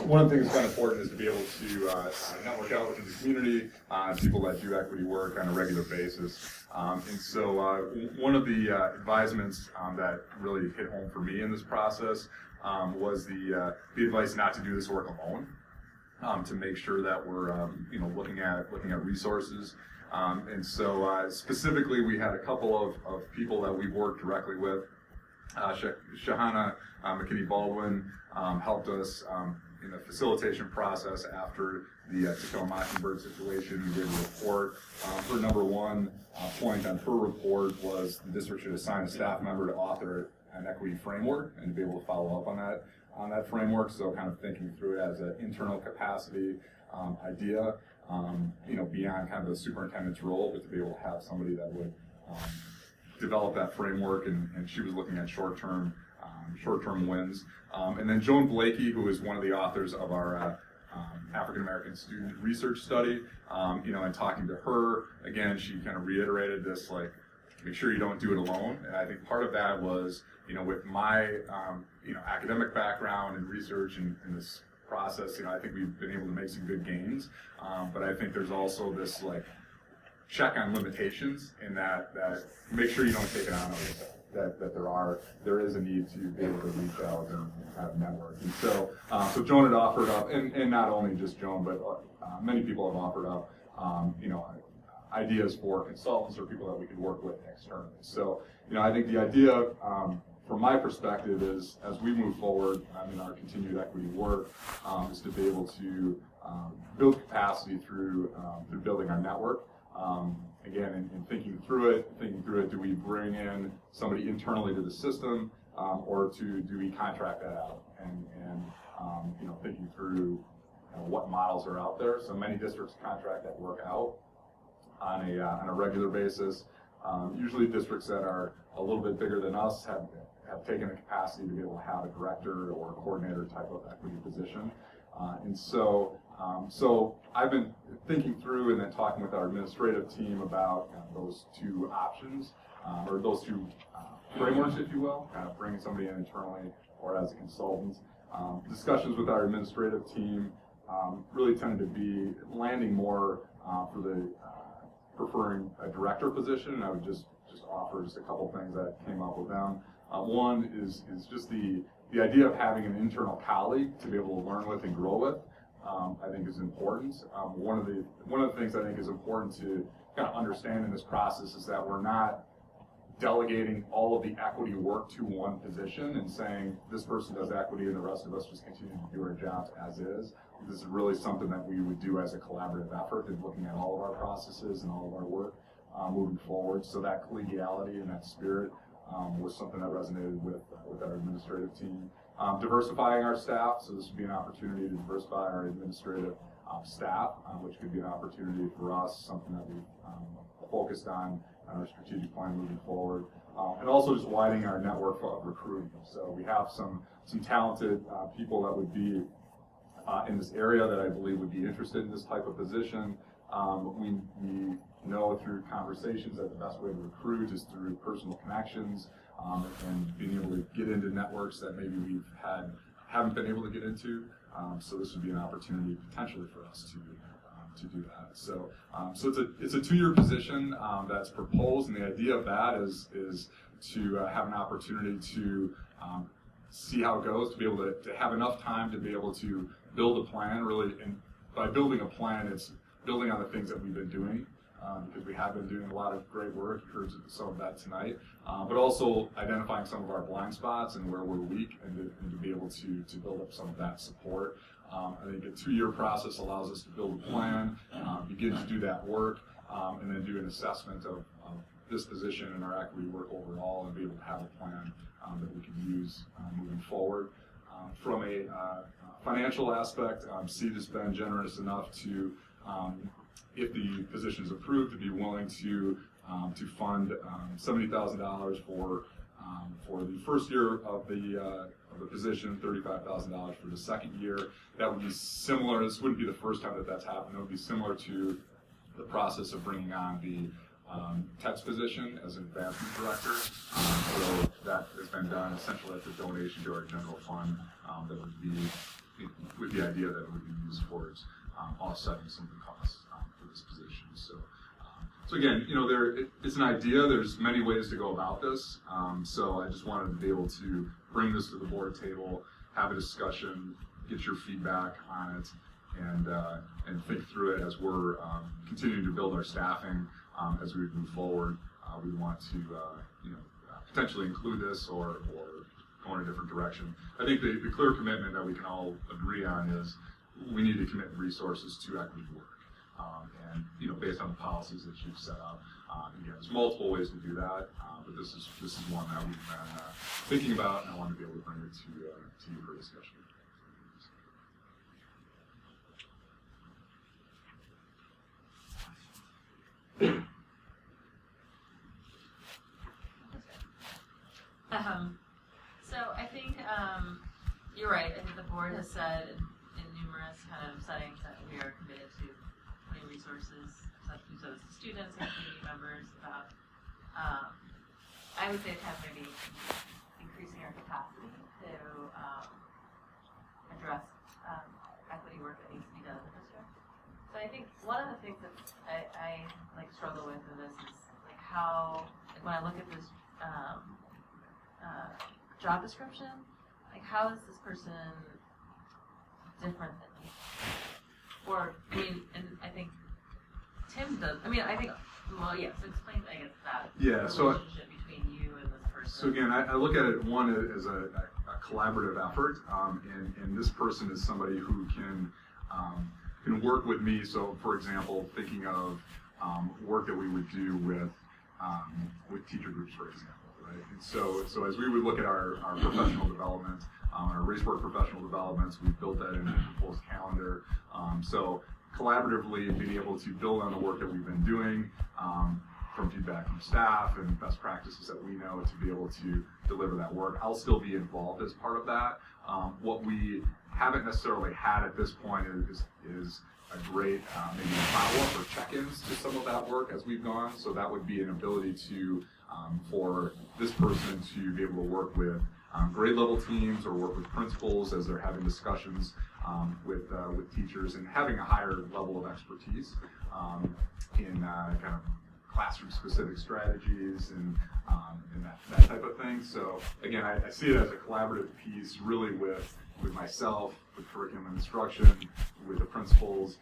one of the things that's been important is to be able to network out within the community, people that do equity work on a regular basis. And so one of the advisements that really hit home for me in this process was the advice not to do this work alone, to make sure that we're looking at resources. And so specifically, we had a couple of people that we've worked directly with. Shahana McKinney-Baldwin helped us in the facilitation process after the Tacoma Mockingbird situation. We did a report. Her number one point on her report was the district should assign a staff member to author an equity framework and to be able to follow up on that framework. So kind of thinking through it as an internal capacity idea, beyond kind of the superintendent's role, but to be able to have somebody that would develop that framework, and she was looking at short-term wins. And then Joan Blakey, who is one of the authors of our African American student research study, and talking to her, again, she kind of reiterated this, like, make sure you don't do it alone. And I think part of that was, with my, academic background and research in this process, I think we've been able to make some good gains. But I think there's also this, like, check on limitations in that make sure you don't take it on yourself. That there is a need to be able to reach out and have network. And so Joan had offered up, and not only just Joan, but many people have offered up, ideas for consultants or people that we could work with externally. So, I think the idea, from my perspective, is as we move forward in our continued equity work, is to be able to build capacity through building our network. Again, in thinking through it, do we bring in somebody internally to the system, or do we contract that out? And thinking through what models are out there. So many districts contract that work out on a regular basis. Usually districts that are a little bit bigger than us have taken the capacity to be able to have a director or a coordinator type of equity position. And so I've been thinking through and then talking with our administrative team about those two options, or those two frameworks, if you will, kind of bringing somebody in internally or as a consultant. Discussions with our administrative team really tended to be landing more for the preferring a director position. And I would just offer just a couple things that came up with them. One is just the idea of having an internal colleague to be able to learn with and grow with. I think is important. One of the things I think is important to kind of understand in this process is that we're not delegating all of the equity work to one position and saying this person does equity and the rest of us just continue to do our jobs as is. This is really something that we would do as a collaborative effort in looking at all of our processes and all of our work moving forward. So that collegiality and that spirit was something that resonated with our administrative team. Diversifying our staff, so this would be an opportunity to diversify our administrative staff, which could be an opportunity for us, something that we've focused on our strategic plan moving forward. And also just widening our network of recruiting. So we have some talented people that would be in this area that I believe would be interested in this type of position. We know through conversations that the best way to recruit is through personal connections, and being able to get into networks that maybe we've had haven't been able to get into. So this would be an opportunity potentially for us to do that. So it's a 2-year position that's proposed, and the idea of that is to have an opportunity to see how it goes, to be able to have enough time to be able to build a plan, really. And by building a plan, it's building on the things that we've been doing, because we have been doing a lot of great work. You heard some of that tonight, but also identifying some of our blind spots and where we're weak, and to be able to build up some of that support. I think a 2-year process allows us to build a plan, begin to do that work, and then do an assessment of this position and our equity work overall, and be able to have a plan that we can use moving forward. From a financial aspect, SEED has been generous enough to, if the position is approved, to be willing to fund $70,000 for the first year of the position, $35,000 for the second year. That would be similar. This wouldn't be the first time that that's happened. It would be similar to the process of bringing on the TETS position as an advancement director. So that has been done essentially as a donation to our general fund. That would be with the idea that it would be used towards offsetting some of the costs for this position. So again, it's an idea. There's many ways to go about this. So I just wanted to be able to bring this to the board table, have a discussion, get your feedback on it, and think through it as we're continuing to build our staffing as we move forward. We want to potentially include this or go in a different direction. I think the clear commitment that we can all agree on is we need to commit resources to equity work. And based on the policies that you've set up, again, there's multiple ways to do that, but this is one that we've been thinking about, and I want to be able to bring it to you for discussion. So I think you're right. I think the board has said in numerous kind of settings that we are committed to putting resources, such as the students and community members, about I would say kind of maybe increasing our capacity to address equity work that needs to be done in the district. So I think one of the things that I like struggle with in this is like how, like when I look at this job description, like how is this person different than me? Or and I think Tim does. Well, yeah. So explain, I guess, that relationship between you and this person. So again, I look at it one as a collaborative effort, and this person is somebody who can work with me. So, for example, thinking of work that we would do with teacher groups, for example. Right? And so as we would look at our professional development, our race work professional developments, we built that into the proposed calendar. So collaboratively being able to build on the work that we've been doing, from feedback from staff and best practices that we know, to be able to deliver that work. I'll still be involved as part of that. What we haven't necessarily had at this point is a great maybe follow-up or check-ins to some of that work as we've gone. So that would be an ability to for this person to be able to work with grade level teams or work with principals as they're having discussions with teachers, and having a higher level of expertise in kind of classroom specific strategies and that type of thing. So again, I see it as a collaborative piece, really with myself, with curriculum and instruction, with the principals,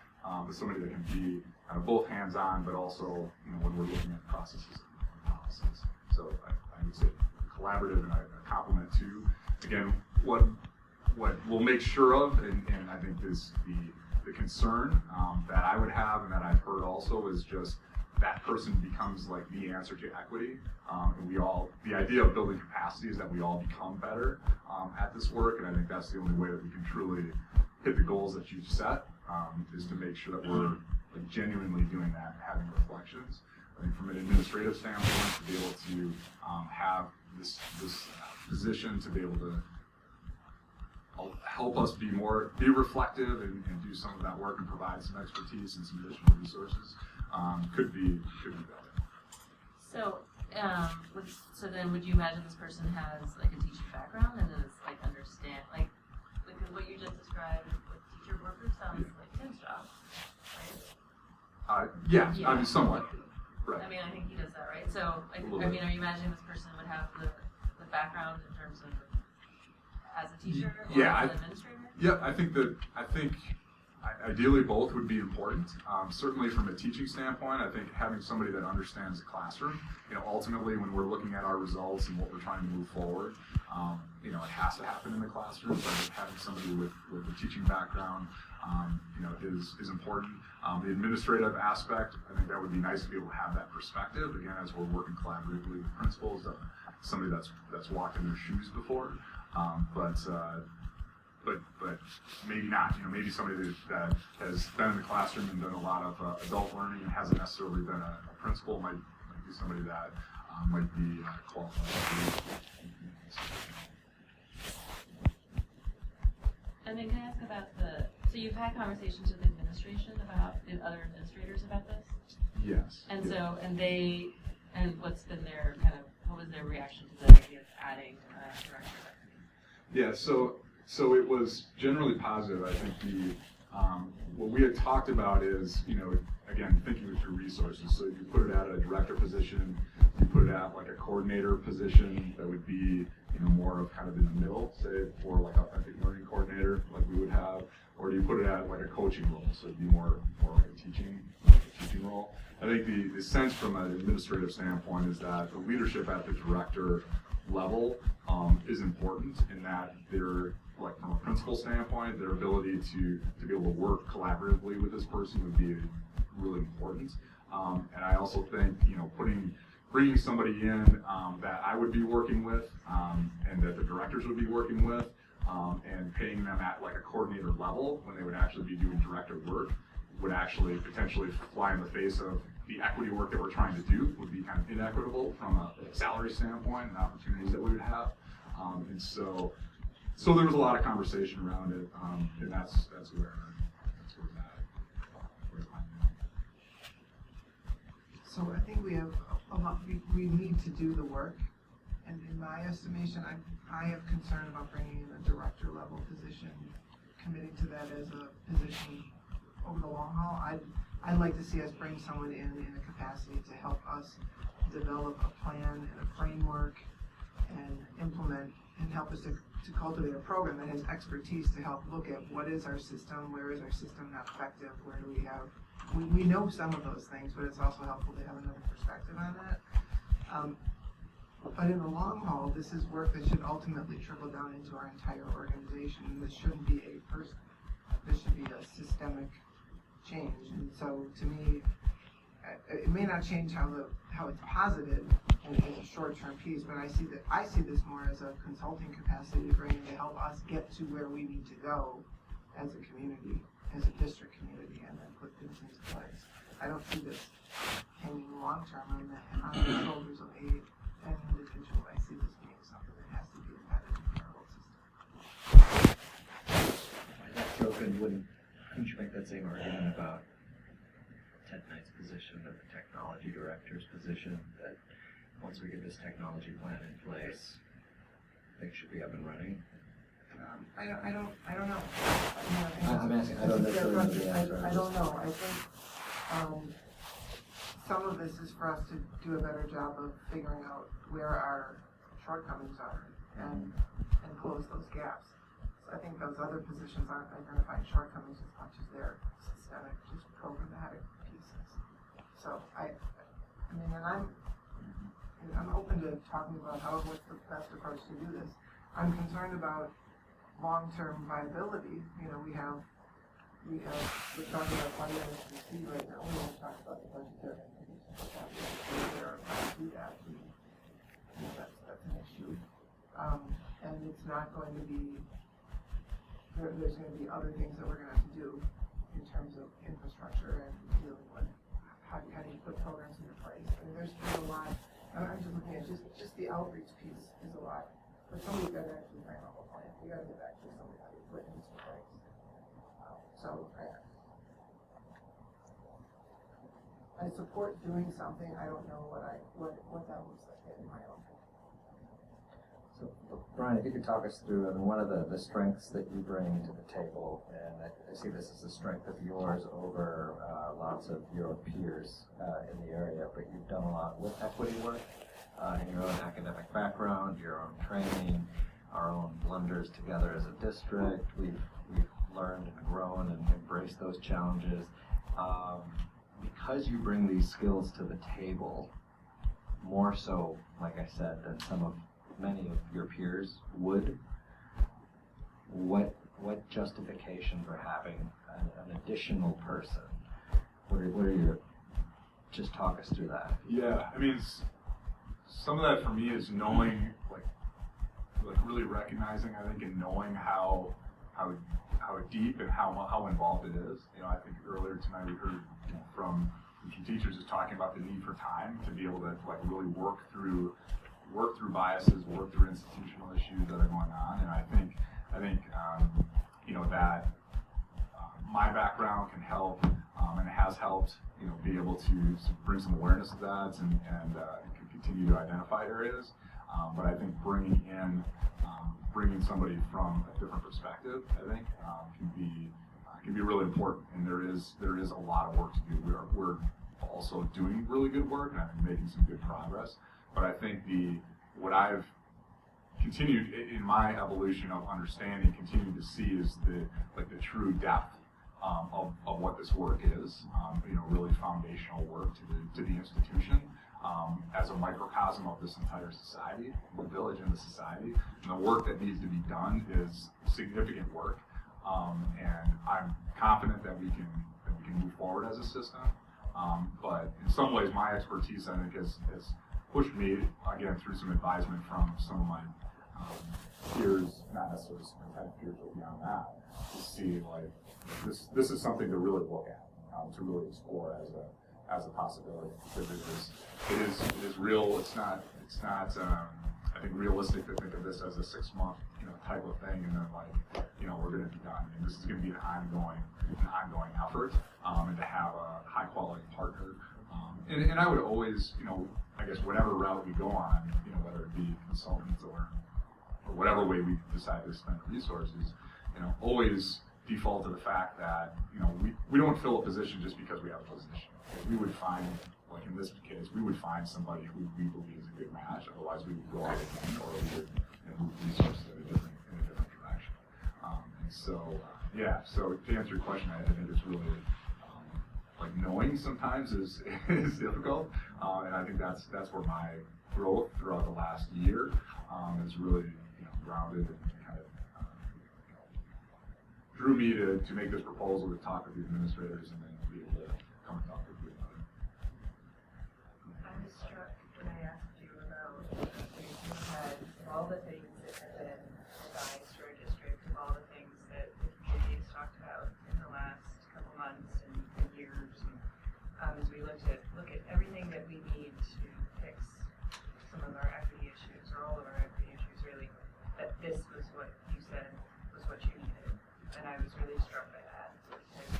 with somebody that can be kind of both hands-on, but also when we're looking at processes and policies. So I would say collaborative and a complement to, again, what we'll make sure of, and I think is the concern that I would have, and that I've heard also, is just that person becomes like the answer to equity. And the idea of building capacity is that we all become better at this work, and I think that's the only way that we can truly hit the goals that you've set, is to make sure that we're like genuinely doing that, having reflections. I think from an administrative standpoint, to be able to have this position to be able to help us be reflective and do some of that work and provide some expertise and some additional resources could be better. So, so then would you imagine this person has like a teaching background and is like understand, like because what you just described with teacher worker sounds like Tim's job, right? Yeah, Yeah. I mean, somewhat, right. I mean, I think he does that, right? So, I little mean, bit. are you imagining this person would have the background in terms of as a teacher or Yeah, as an administrator? Yeah, I think ideally both would be important. Certainly from a teaching standpoint, I think having somebody that understands the classroom, ultimately when we're looking at our results and what we're trying to move forward, it has to happen in the classroom. So I think having somebody with a teaching background, is important. The administrative aspect, I think that would be nice to be able to have that perspective, again, as we're working collaboratively with principals, somebody that's walked in their shoes before. But maybe not. Maybe somebody that has been in the classroom and done a lot of adult learning and hasn't necessarily been a principal might be somebody that might be qualified. And then can I ask about so you've had conversations with administration about, the other administrators about this? Yes. And yeah. so, and what's been their what was their reaction to the idea of adding a director of equity? Yeah, so it was generally positive. I think what we had talked about is, again, thinking through resources. So you put it at a director position, you put it at like a coordinator position that would be, more of kind of in the middle, say for like authentic learning coordinator, like we would have, or do you put it at like a coaching role, so it'd be more like a teaching role. I think the sense from an administrative standpoint is that the leadership at the director level is important in that they're, like from a principal standpoint, their ability to be able to work collaboratively with this person would be really important. And I also think, bringing somebody in that I would be working with and that the directors would be working with and paying them at like a coordinator level when they would actually be doing director work would actually potentially fly in the face of the equity work that we're trying to do, would be kind of inequitable from a salary standpoint and opportunities that we would have. And so there was a lot of conversation around it, and that's where we're at. So I think we have a lot, we need to do the work, and in my estimation, I have concern about bringing in a director level position, committing to that as a position over the long haul. I'd like to see us bring someone in a capacity to help us develop a plan and a framework and implement and help us to cultivate a program that has expertise to help look at what is our system, where is our system not effective, where do we have, we know some of those things, but it's also helpful to have another perspective on that. But in the long haul, this is work that should ultimately trickle down into our entire organization. This shouldn't be a person. This should be a systemic change. And so to me, it may not change how it's posited and as a short-term piece, but I see this more as a consulting capacity to bring in to help us get to where we need to go as a community, as a district community, and then put things into place. I don't see this hanging long-term on the shoulders of an individual. I see this being something that has to be embedded in our whole system. By that token, couldn't you make that same argument about Ted Knight's position or the technology director's position, that once we get this technology plan in place, things should be up and running? I don't know. I'm asking, I don't necessarily know the answer. I don't know. I think some of this is for us to do a better job of figuring out where our shortcomings are and close those gaps. So I think those other positions aren't identifying shortcomings as much as they're systemic, just programmatic pieces. So and I'm open to talking about what's the best approach to do this. I'm concerned about long-term viability. We're talking about funding right now. We want to talk about the budgetary implications. There are ways to do that. That's an issue. And it's not going to be, there's going to be other things that we're going to have to do in terms of infrastructure and dealing with how do you put programs into place. I mean, there's a lot. I'm just looking at just the outreach piece is a lot. But somebody's got to actually frame up a plan. We got to get actually somebody that put into place. So I support doing something. I don't know what that looks like in my own. So Brian, if you could talk us through, I mean, one of the strengths that you bring to the table, and I see this as a strength of yours over lots of your peers in the area, but you've done a lot with equity work in your own academic background, your own training, our own blunders together as a district. We've learned and grown and embraced those challenges. Because you bring these skills to the table, more so, like I said, than many of your peers would, what justification for having an additional person? What are your, just talk us through that. Yeah, I mean, some of that for me is knowing, like really recognizing, I think, and knowing how deep and how involved it is. You know, I think earlier tonight we heard from some teachers just talking about the need for time to be able to like really work through biases, work through institutional issues that are going on. And I think you know, that my background can help, and it has helped, you know, be able to bring some awareness of that and can continue to identify areas. But I think bringing somebody from a different perspective, I think, can be really important. And there is a lot of work to do. We're also doing really good work, and I think making some good progress. But I think what I've continued in my evolution of understanding, continue to see is the true depth of what this work is. You know, really foundational work to the institution. As a microcosm of this entire society, the village and the society, and the work that needs to be done is significant work, and I'm confident that we can move forward as a system. But in some ways, my expertise, I think, has pushed me again through some advisement from some of my peers, not necessarily superintendent peers, but beyond that, to see like this is something to really look at, to really explore as a possibility, because it is real. It's not I think realistic to think of this as a 6-month type of thing, and then like we're going to be done. And this is going to be an ongoing effort, and to have a high quality partner. And I would always, I guess whatever route we go on, whether it be consultants or whatever way we decide to spend resources, always default to the fact that we don't fill a position just because we have a position. We would find, like in this case, we would find somebody who we believe is a good match. Otherwise, we would go out again, or we would move resources in a different direction. And so, yeah. So to answer your question, I think it's really like knowing sometimes is difficult, and I think that's where my growth throughout the last year is really grounded and kind of drew me to make this proposal, to talk with the administrators, and then be able to come and talk with you about it. I was struck when I asked you about you had all the things that have been advised to our district, all the things that the community has talked about in the last couple months and years. And, as we look at everything that we need to fix some of our equity issues, or all of our equity issues, really, that this was what you said was what you needed. And I was really struck by that, because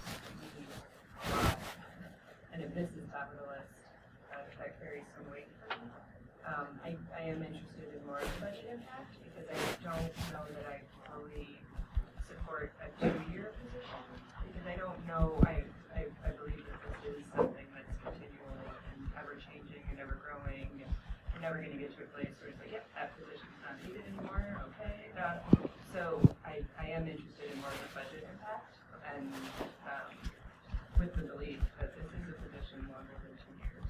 we need a lot. And if this is top of the list, that carries some weight for me. I am interested in more of the budget impact, because I don't know that I fully support a 2-year position, because I don't know, I believe that this is something that's continually and ever changing and ever growing, and we're never going to get to a place where it's like, yep, that position's not needed anymore, okay. So I am interested in more of the budget impact, and with the belief that this is a position longer than 2 years.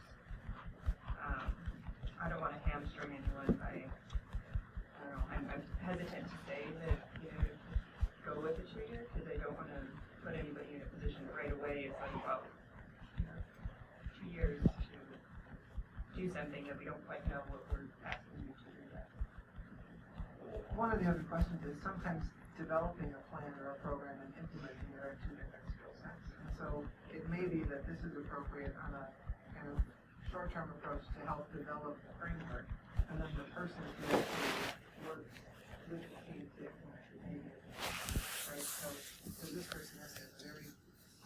I don't want to hamstring anyone by, I don't know, I'm hesitant to say that, go with the 2-year, because I don't want to put anybody in a position that right away is like, well, 2 years to do something that we don't quite know what we're asking you to do yet. One of the other questions is sometimes developing a plan or a program and implementing it are 2 different skill sets. And so it may be that this is appropriate on a kind of short-term approach to help develop the framework, and then the person can actually work with the team to implement the behavior. Right? So this person has a very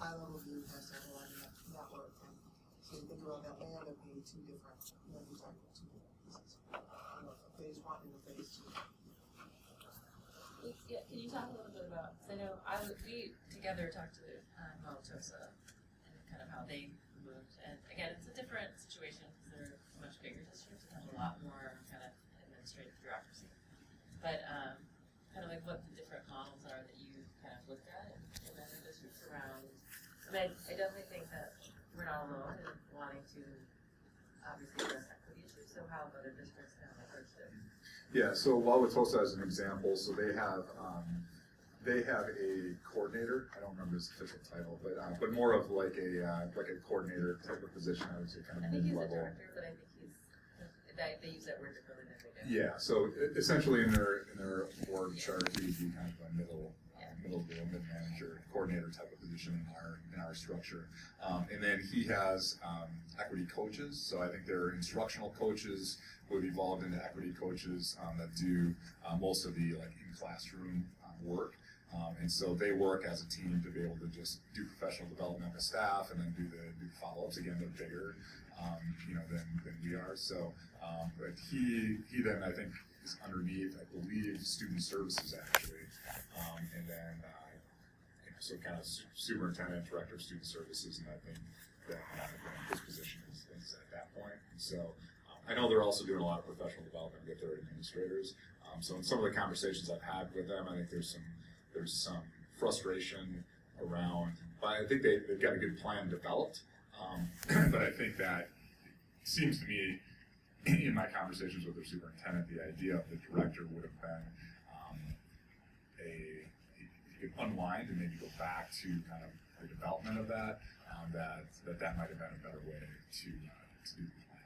high-level view, has to have a network, and so you think about that may end up being 2 different, you're talking about 2 different pieces. A phase 1 and a phase 2. Yeah, can you talk a little bit about, because I know we together talked to Malatosa and kind of how they moved, and again, it's a different situation because they're a much bigger district and have a lot more kind of administrative bureaucracy. But kind of like what the different models are that you kind of looked at in other districts around. I mean, I definitely think that we're not alone in wanting to obviously address equity issues, so how have other districts kind of approached it? Yeah, so Wauwatosa as an example, so they have a coordinator. I don't remember his official title, but more of like a coordinator type of position. I would say kind of I think he's a mid-level. director, but I think they use that word differently than we do. Yeah, so essentially in their org chart, he would be kind of a middle mid-manager, coordinator type of position in our structure. And then he has equity coaches. So I think their instructional coaches would evolved into equity coaches that do most of the in-classroom work. And so they work as a team to be able to just do professional development with staff and then do the follow-ups. Again, they're bigger, than we are. So, but he then I think is underneath, I believe, student services actually, and then so kind of superintendent, director of student services, and I think that his position is at that point. And so I know they're also doing a lot of professional development with their administrators. So in some of the conversations I've had with them, I think there's some frustration around, but I think they've got a good plan developed. But I think that seems to me, in my conversations with their superintendent, the idea of the director would have been you could unwind and maybe go back to kind of the development of that. That might have been a better way to do the plan.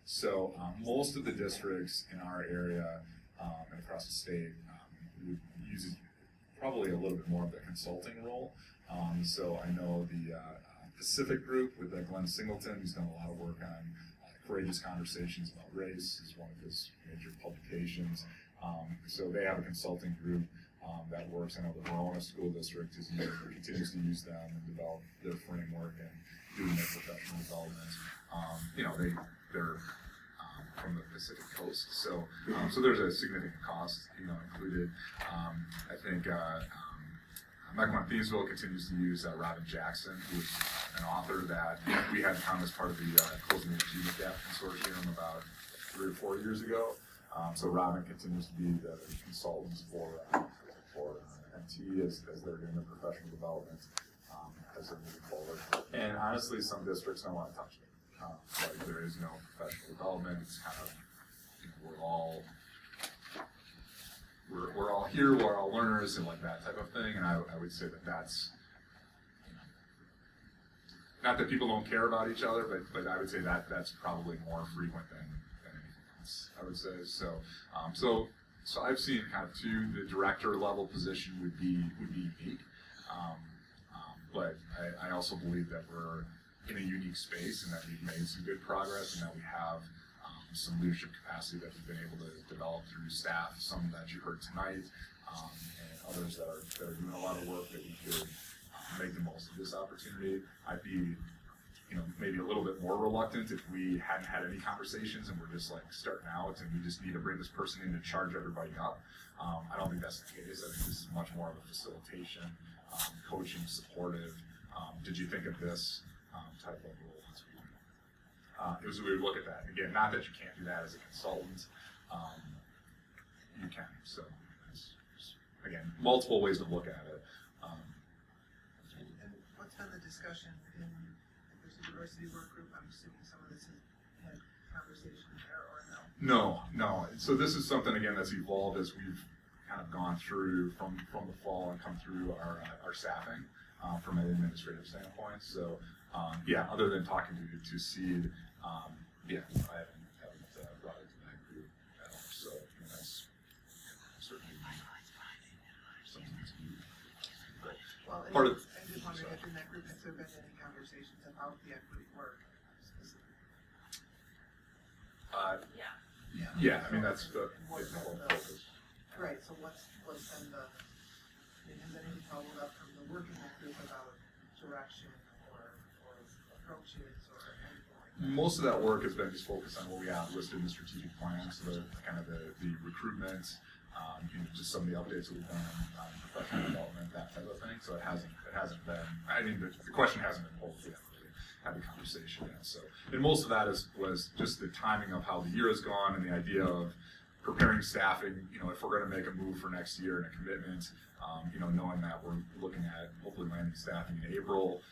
So most of the districts in our area and across the state would use probably a little bit more of the consulting role. So I know the Pacific Group with Glenn Singleton, who's done a lot of work on courageous conversations about race, is one of his major publications. So they have a consulting group that works. I know the Verona School District continues to use them and develop their framework and doing their professional development. They're from the Pacific Coast, so there's a significant cost, included. I think Mequon Thiensville continues to use Robin Jackson, who's an author that we had come as part of the Closing the Achievement Gap Consortium about 3 or 4 years ago. So Robin continues to be the consultant for MT as they're doing the professional development as they're moving forward. And honestly, some districts don't want to touch it. Like there is no professional development. It's kind of we're all here, we're all learners, and like that type of thing. And I would say that's not that people don't care about each other, but I would say that's probably more frequent than anything else. I would say so. So I've seen kind of the director level position would be unique, but I also believe that we're in a unique space and that we've made some good progress and that we have some leadership capacity that we've been able to develop through staff, some that you heard tonight, and others that are doing a lot of work that we could make the most of this opportunity. I'd be maybe a little bit more reluctant if we hadn't had any conversations and we're just like starting out and we just need to bring this person in to charge everybody up. I don't think that's the case. I think this is much more of a facilitation, coaching, supportive. Did you think of this type of role? We would look at that. Again, not that you can't do that as a consultant. You can. So, again, multiple ways to look at it. And what's been the discussion in the diversity work group? I'm assuming some of this has had conversation there or no? No. So this is something, again, that's evolved as we've kind of gone through from the fall and come through our staffing from an administrative standpoint. So, other than talking to SEED, I haven't brought it to that group at all. So that's certainly something to do. Well, Part of, I just wondered if in that group has there been any conversations about the equity work specifically? Yeah, I mean that's the whole focus. Right. So what's been has anything followed up from the working group about direction or approaches or anything like that? Most of that work has been just focused on what we have listed in the strategic plan, so the recruitment, just some of the updates we've done on professional development, that type of thing. So it hasn't been, I mean, the question hasn't been posed yet. Had the conversation yet. So, and most of that was just the timing of how the year has gone and the idea of preparing staffing, if we're going to make a move for next year and a commitment, knowing that we're looking at hopefully landing staffing in April,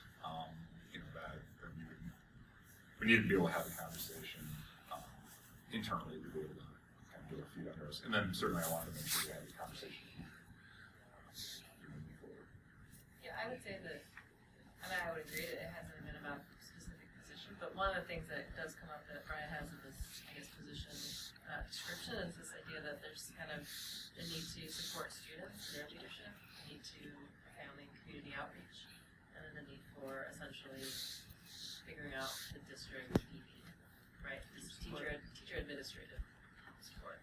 that we need to be able to have a conversation internally to be able to kind of get our feet under us. And then certainly I wanted to make sure we had the conversation. Yeah, I would say that, I would agree that it hasn't been about a specific position, but one of the things that does come up that Brian has in this, position description is this idea that there's kind of a need to support students, their leadership, a need to family and community outreach, and then the need for essentially figuring out the district ED, right? This teacher administrative support.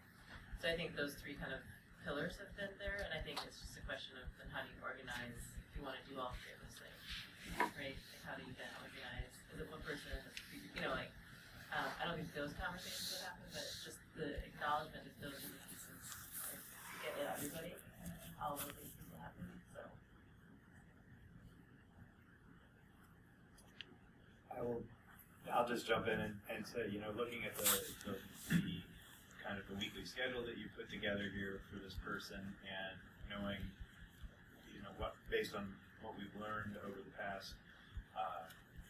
So I think those three kind of pillars have been there, and I think it's just a question of then how do you organize if you want to do all three of those things, right? Like how do you then organize? Is it one person? I don't think those conversations would happen, but just the acknowledgement of those are the pieces to get at everybody. All of those things will happen. So I'll just jump in and say, looking at the kind of the weekly schedule that you put together here for this person, and knowing, what based on what we've learned over the past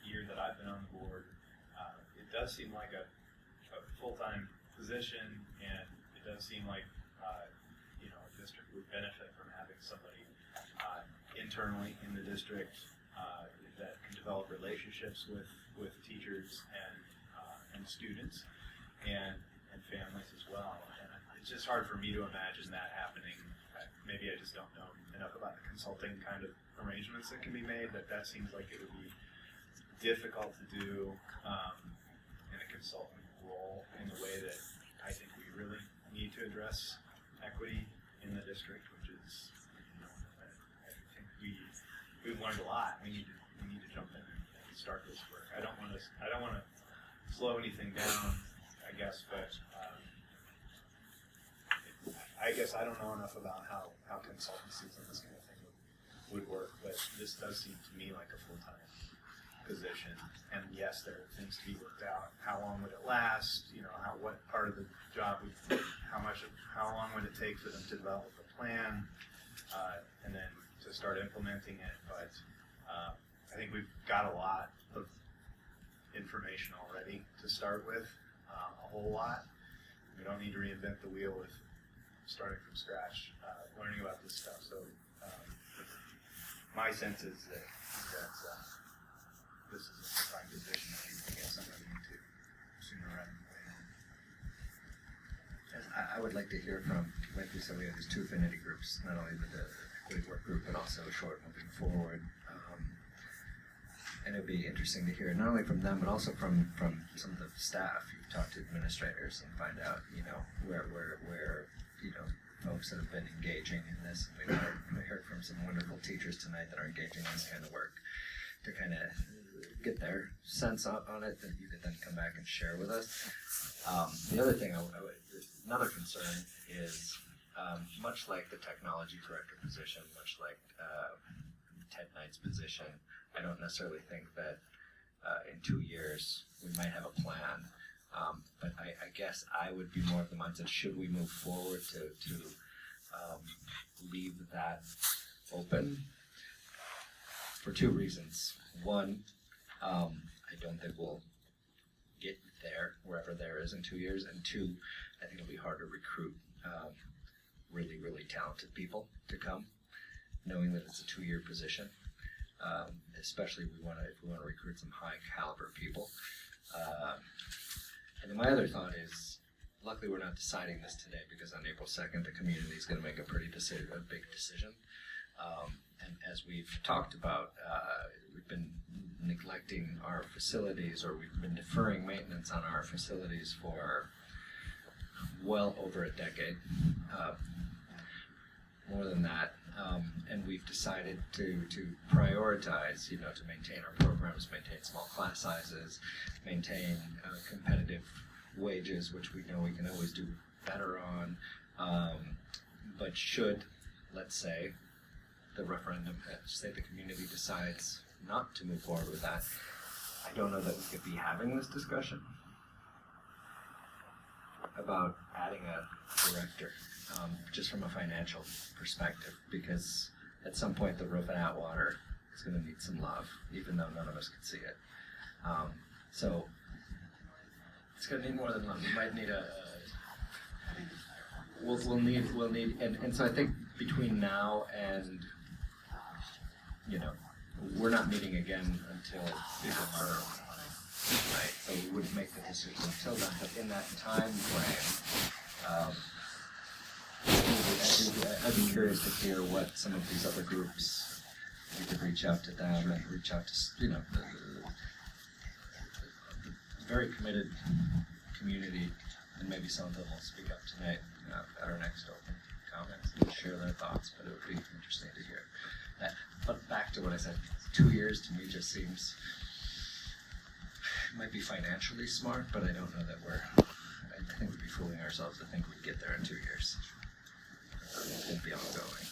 year that I've been on the board, it does seem like a full-time position, and it does seem like a district would benefit from having somebody internally in the district that can develop relationships with teachers and students and families as well. And it's just hard for me to imagine that happening. Maybe I just don't know enough about the consulting kind of arrangements that can be made, but that seems like it would be difficult to do in a consultant role in the way that I think we really need to address equity in the district, which is, I think we've learned a lot. We need to jump in and start this work. I don't want to slow anything down, I guess, but I guess I don't know enough about how consultancies and this kind of thing would work, but this does seem to me like a full-time position. And yes, there are things to be worked out. How long would it last? What part of the job how long would it take for them to develop a plan, and then to start implementing it? But I think we've got a lot of information already to start with, a whole lot. We don't need to reinvent the wheel with starting from scratch, learning about this stuff. So my sense is that this is a fine position that you can get somebody into sooner rather than later. I would like to hear from, like we said, we have these two affinity groups, not only the equity work group, but also Short moving forward. And it'd be interesting to hear not only from them, but also from some of the staff. You've talked to administrators and find out, where folks that have been engaging in this. We heard from some wonderful teachers tonight that are engaging in this kind of work to kind of get their sense on it that you could then come back and share with us. The other thing, another concern is much like the technology director position, much like Ted Knight's position, I don't necessarily think that in 2 years we might have a plan. But I guess I would be more of the mindset, should we move forward to leave that open? For two reasons. One, I don't think we'll get there, wherever there is in 2 years. And two, I think it'll be hard to recruit really, really talented people to come, knowing that it's a 2-year position. Especially if we want to recruit some high caliber people. And then my other thought is, luckily we're not deciding this today, because on April 2nd the community is going to make a big decision. And as we've talked about, we've been neglecting our facilities, or we've been deferring maintenance on our facilities for well over a decade, more than that. And we've decided to prioritize, to maintain our programs, maintain small class sizes, maintain competitive wages, which we know we can always do better on, But should, let's say, the referendum, say the community decides not to move forward with that, I don't know that we could be having this discussion about adding a director, just from a financial perspective, because at some point the roof at Atwater is going to need some love, even though none of us can see it. So it's going to need more than love. We might need we'll need, and so I think between now and, you know, we're not meeting again until December, right? So we wouldn't make the decision until then, but in that time frame, I'd be curious to hear what some of these other groups, we could reach out to them and reach out to, you know, the very committed community, and maybe some of them will speak up tonight at our next open comments and share their thoughts, but it would be interesting to hear that. But back to what I said, 2 years to me just seems, it might be financially smart, but I don't know that I think we'd be fooling ourselves to think we'd get there in 2 years. It's going to be ongoing.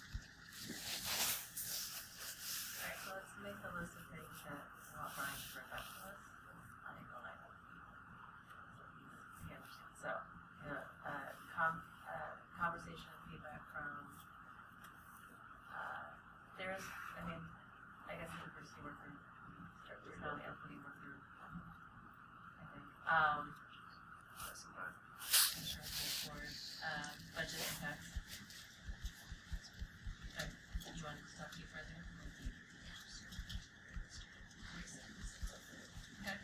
Alright, so let's make a list of things that we want Brian to bring back to us on April 9th. So, you know, conversation and feedback from, there's, I mean, I guess the diversity worker, personality equity worker, I think. Insurance board, budget impacts. Do you want to talk to you further? Okay.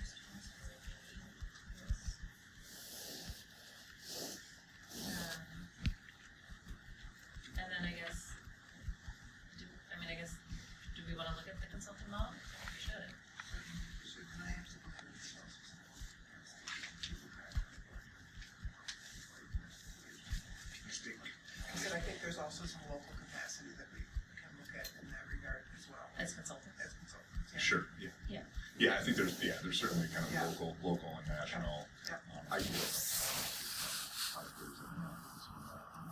And then I guess, do we want to look at the consultant model? We should. I said, I think there's also some local capacity that we can look at in that regard as well. As consultants? As consultants, yeah. Sure, yeah. Yeah. Yeah, I think there's certainly kind of local and national ideas.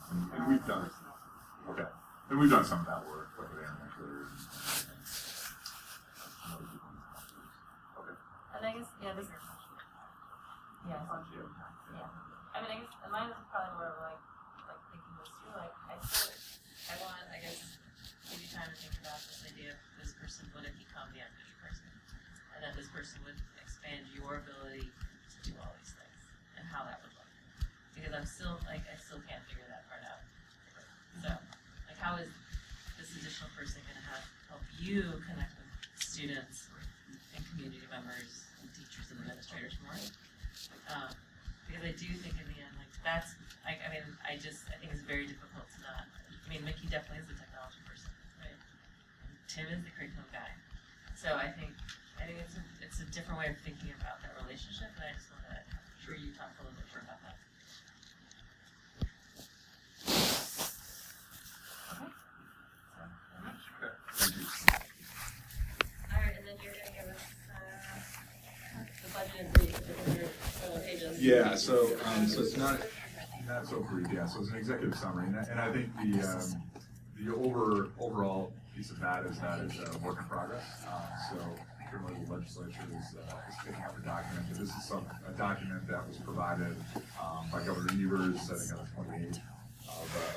And we've done, okay, and we've done some of that work, like with animal care. Okay. And I guess, yeah, this is, yeah. I mean, I guess mine is probably more of like thinking this through, like, I want, I guess, give you time to think about this idea of this person would have become the ambitious person. And then this person would expand your ability to do all these things, and how that would look. Because I'm still, like, I still can't figure that part out. So, like, how is this additional person gonna help you connect with students and community members and teachers and administrators more? Because I do think in the end, like, that's, I think it's very difficult to not, I mean, Mickey definitely is the technology person, right? And Tim is the curriculum guy. So I think it's a different way of thinking about that relationship, and I just want to hear you talk a little bit more about that. Thank you. Alright, and then you're gonna give us, the budget and brief, pages. Yeah, so it's not so brief, yeah, so it's an executive summary, and I think the overall piece of that is a work in progress. So currently the legislature is picking up a document, but this is a document that was provided by Governor Evers, I think on the 28th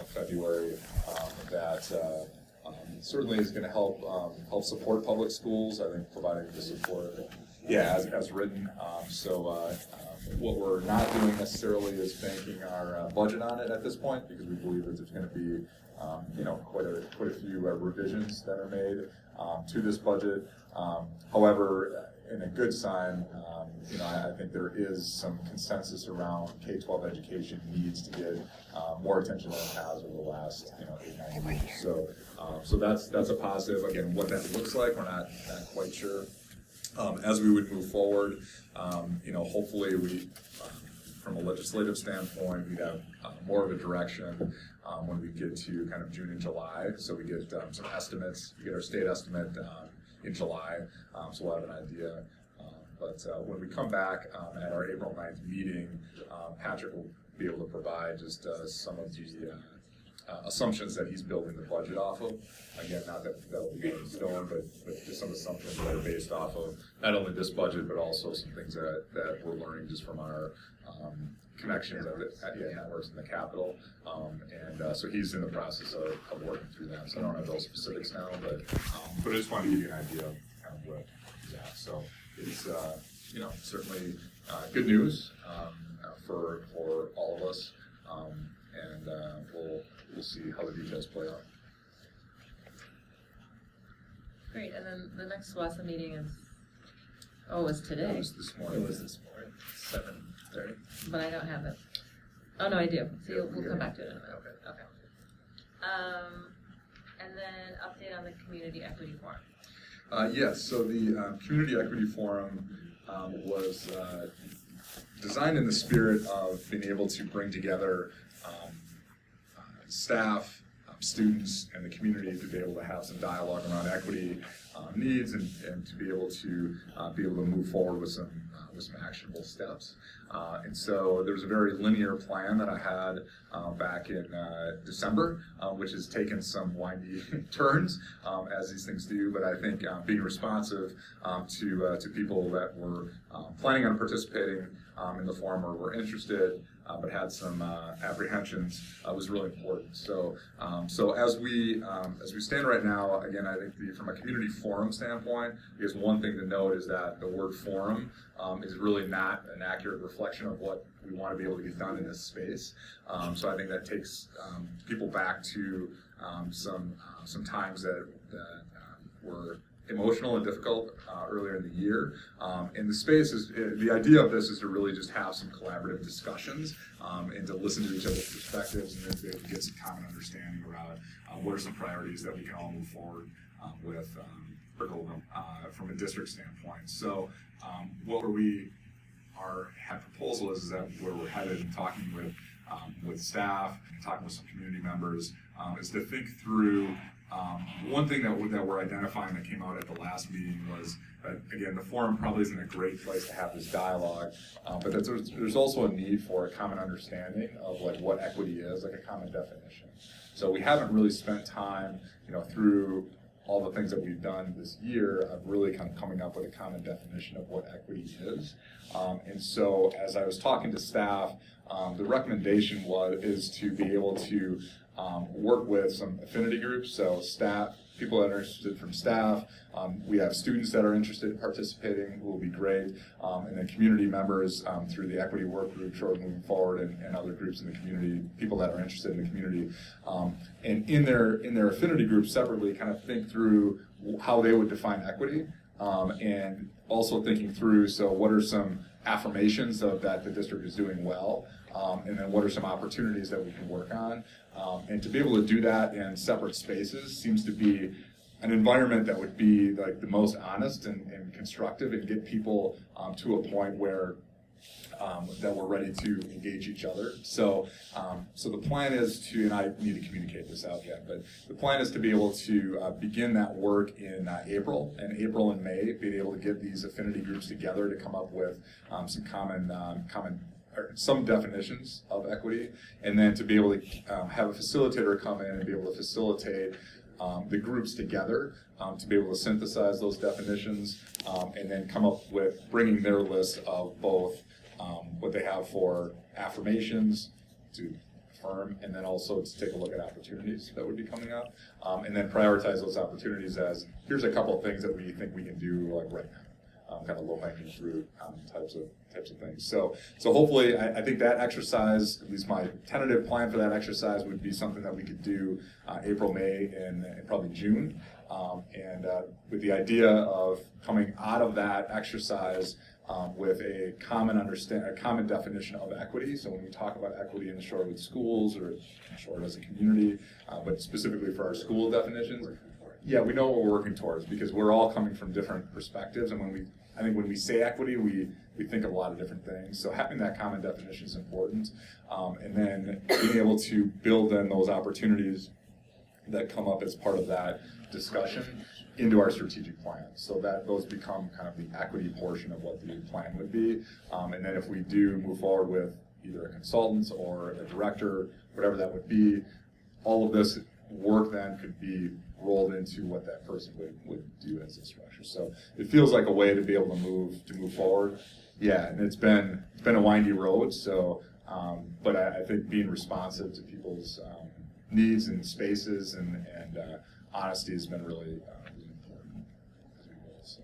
of February, that certainly is going to help support public schools. I think providing the support, as written. What we're not doing necessarily is banking our budget on it at this point, because we believe that there's going to be quite a few revisions that are made to this budget. However, in a good sign, I think there is some consensus around K-12 education needs to get more attention than it has over the last 8-9 years. So that's a positive. Again, what that looks like, we're not quite sure. As we would move forward, hopefully we, from a legislative standpoint, we'd have more of a direction when we get to kind of June and July. So we get some estimates. We get our state estimate in July, so we'll have an idea. But when we come back at our April 9th meeting, Patrick will be able to provide just some of the assumptions that he's building the budget off of. Again, not that that will be in stone, but just some assumptions that are based off of not only this budget, but also some things that we're learning just from our connections at networks in the Capitol. So he's in the process of working through that. So I don't have those specifics now, but I just wanted to give you an idea of kind of what he's at. So it's certainly good news for all of us, and we'll see how the details play out. Great, and then the next WASA meeting is, it's today. It was this morning. It was this morning, 7:30. But I don't have it. Oh, no, I do. So we'll come back to it in a minute. Okay. And then update on the Community Equity Forum. Yes, so the Community Equity Forum was designed in the spirit of being able to bring together staff, students, and the community to be able to have some dialogue around equity needs and to be able to move forward with some actionable steps. And so there was a very linear plan that I had back in December, which has taken some windy turns, as these things do. But I think being responsive to people that were planning on participating in the forum or were interested, but had some apprehensions, was really important. So as we stand right now, again, I think from a community forum standpoint, I guess one thing to note is that the word forum is really not an accurate reflection of what we want to be able to get done in this space. So I think that takes people back to some times that were emotional and difficult earlier in the year. And the space is, the idea of this is to really just have some collaborative discussions and to listen to each other's perspectives and then to be able to get some common understanding around what are some priorities that we can all move forward with from a district standpoint. So what our proposal is that where we're headed and talking with staff and talking with some community members is to think through one thing that we're identifying that came out at the last meeting was that, again, the forum probably isn't a great place to have this dialogue, but that there's also a need for a common understanding of like what equity is, like a common definition. So we haven't really spent time, through all the things that we've done this year of really kind of coming up with a common definition of what equity is. And so as I was talking to staff, the recommendation is to be able to work with some affinity groups, so staff, people that are interested from staff. We have students that are interested in participating, who will be great, and then community members through the equity work group, Shorewood Moving Forward, and other groups in the community, people that are interested in the community. And in their affinity groups separately, kind of think through how they would define equity, and also thinking through, so what are some affirmations of that the district is doing well, and then what are some opportunities that we can work on. And to be able to do that in separate spaces seems to be an environment that would be like the most honest and constructive and get people to a point where that we're ready to engage each other. So the plan is to, and I need to communicate this out yet, but the plan is to be able to begin that work in April and May, being able to get these affinity groups together to come up with some some definitions of equity, and then to be able to have a facilitator come in and be able to facilitate the groups together to be able to synthesize those definitions and then come up with bringing their list of both what they have for affirmations to affirm, and then also to take a look at opportunities that would be coming up, and then prioritize those opportunities as here's a couple of things that we think we can do like right now, kind of low-hanging fruit types of things. So hopefully, I think that exercise, at least my tentative plan for that exercise, would be something that we could do April, May, and probably June, and with the idea of coming out of that exercise with a common definition of equity. So when we talk about equity in the Shorewood schools or Shorewood as a community, but specifically for our school definitions, yeah, we know what we're working towards because we're all coming from different perspectives, and I think when we say equity, we think of a lot of different things. So having that common definition is important, and then being able to build in those opportunities that come up as part of that discussion into our strategic plan, so that those become kind of the equity portion of what the plan would be. And then if we do move forward with either a consultant or a director, whatever that would be, all of this work then could be rolled into what that person would do as a structure. So it feels like a way to be able to move forward. Yeah, and it's been a windy road. So, but I think being responsive to people's needs and spaces and honesty has been really important as we go. So,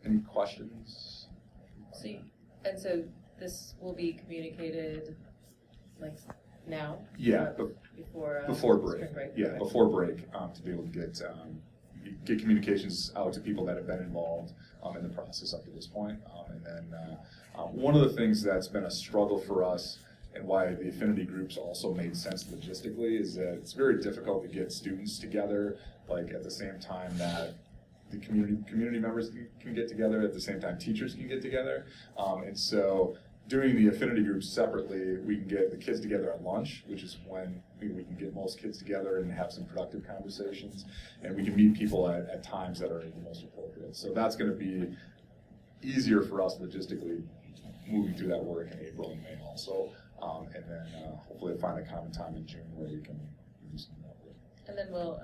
any questions? So this will be communicated like now? Yeah, before break. Spring break? Yeah, Okay. before break, to be able to get communications out to people that have been involved in the process up to this point. And then one of the things that's been a struggle for us and why the affinity groups also made sense logistically is that it's very difficult to get students together like at the same time that the community members can get together, at the same time teachers can get together. And so doing the affinity groups separately, we can get the kids together at lunch, which is when we can get most kids together and have some productive conversations, and we can meet people at times that are the most appropriate. So that's going to be easier for us logistically moving through that work in April and May also, and then hopefully find a common time in June where we can do some of that work. And then will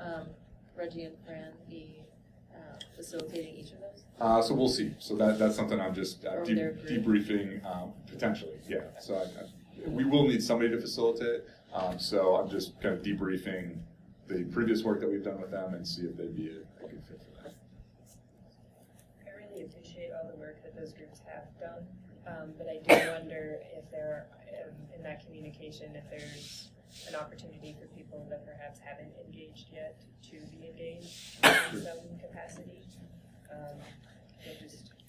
Reggie and Fran be facilitating each of those? So we'll see. So that's something I'm just debriefing potentially. Yeah. So we will need somebody to facilitate. So I'm just kind of debriefing the previous work that we've done with them and see if they'd be a good fit for that. I really appreciate all the work that those groups have done, but I do wonder if there are, in that communication, if there's an opportunity for people that perhaps haven't engaged yet to be engaged in some capacity.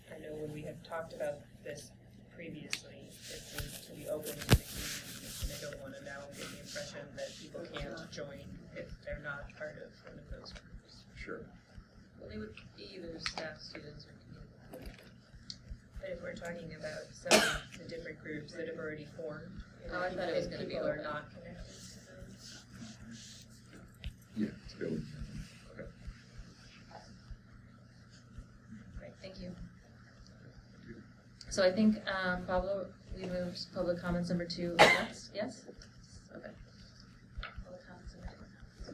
I know when we have talked about this previously, it seems to be open to the community, and I don't want to now get the impression that people can't join if they're not part of one of those groups. Sure. Well, they would be either staff, students, or community. But if we're talking about some of the different groups that have already formed, Oh, I thought it was going to be people are open. not connected to those. Yeah. To be able to, okay. Great, thank you. So I think, Pablo, we moved public comments number 2 next, yes? Okay. Public comments number 2.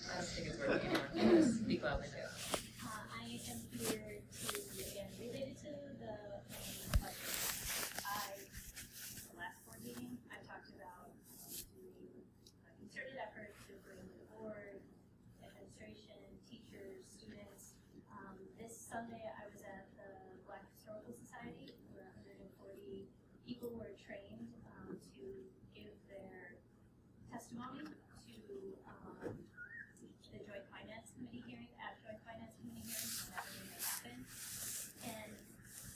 I don't think it's working anymore. Just speak loudly. I am here to, again, related to the last board meeting, I talked about doing a concerted effort to bring the board, administration, teachers, students. This Sunday, I was at the Black Historical Society, where 140 people were trained to give their testimony to the Joint Finance Committee hearing, at Joint Finance Committee hearing, whenever they may happen. And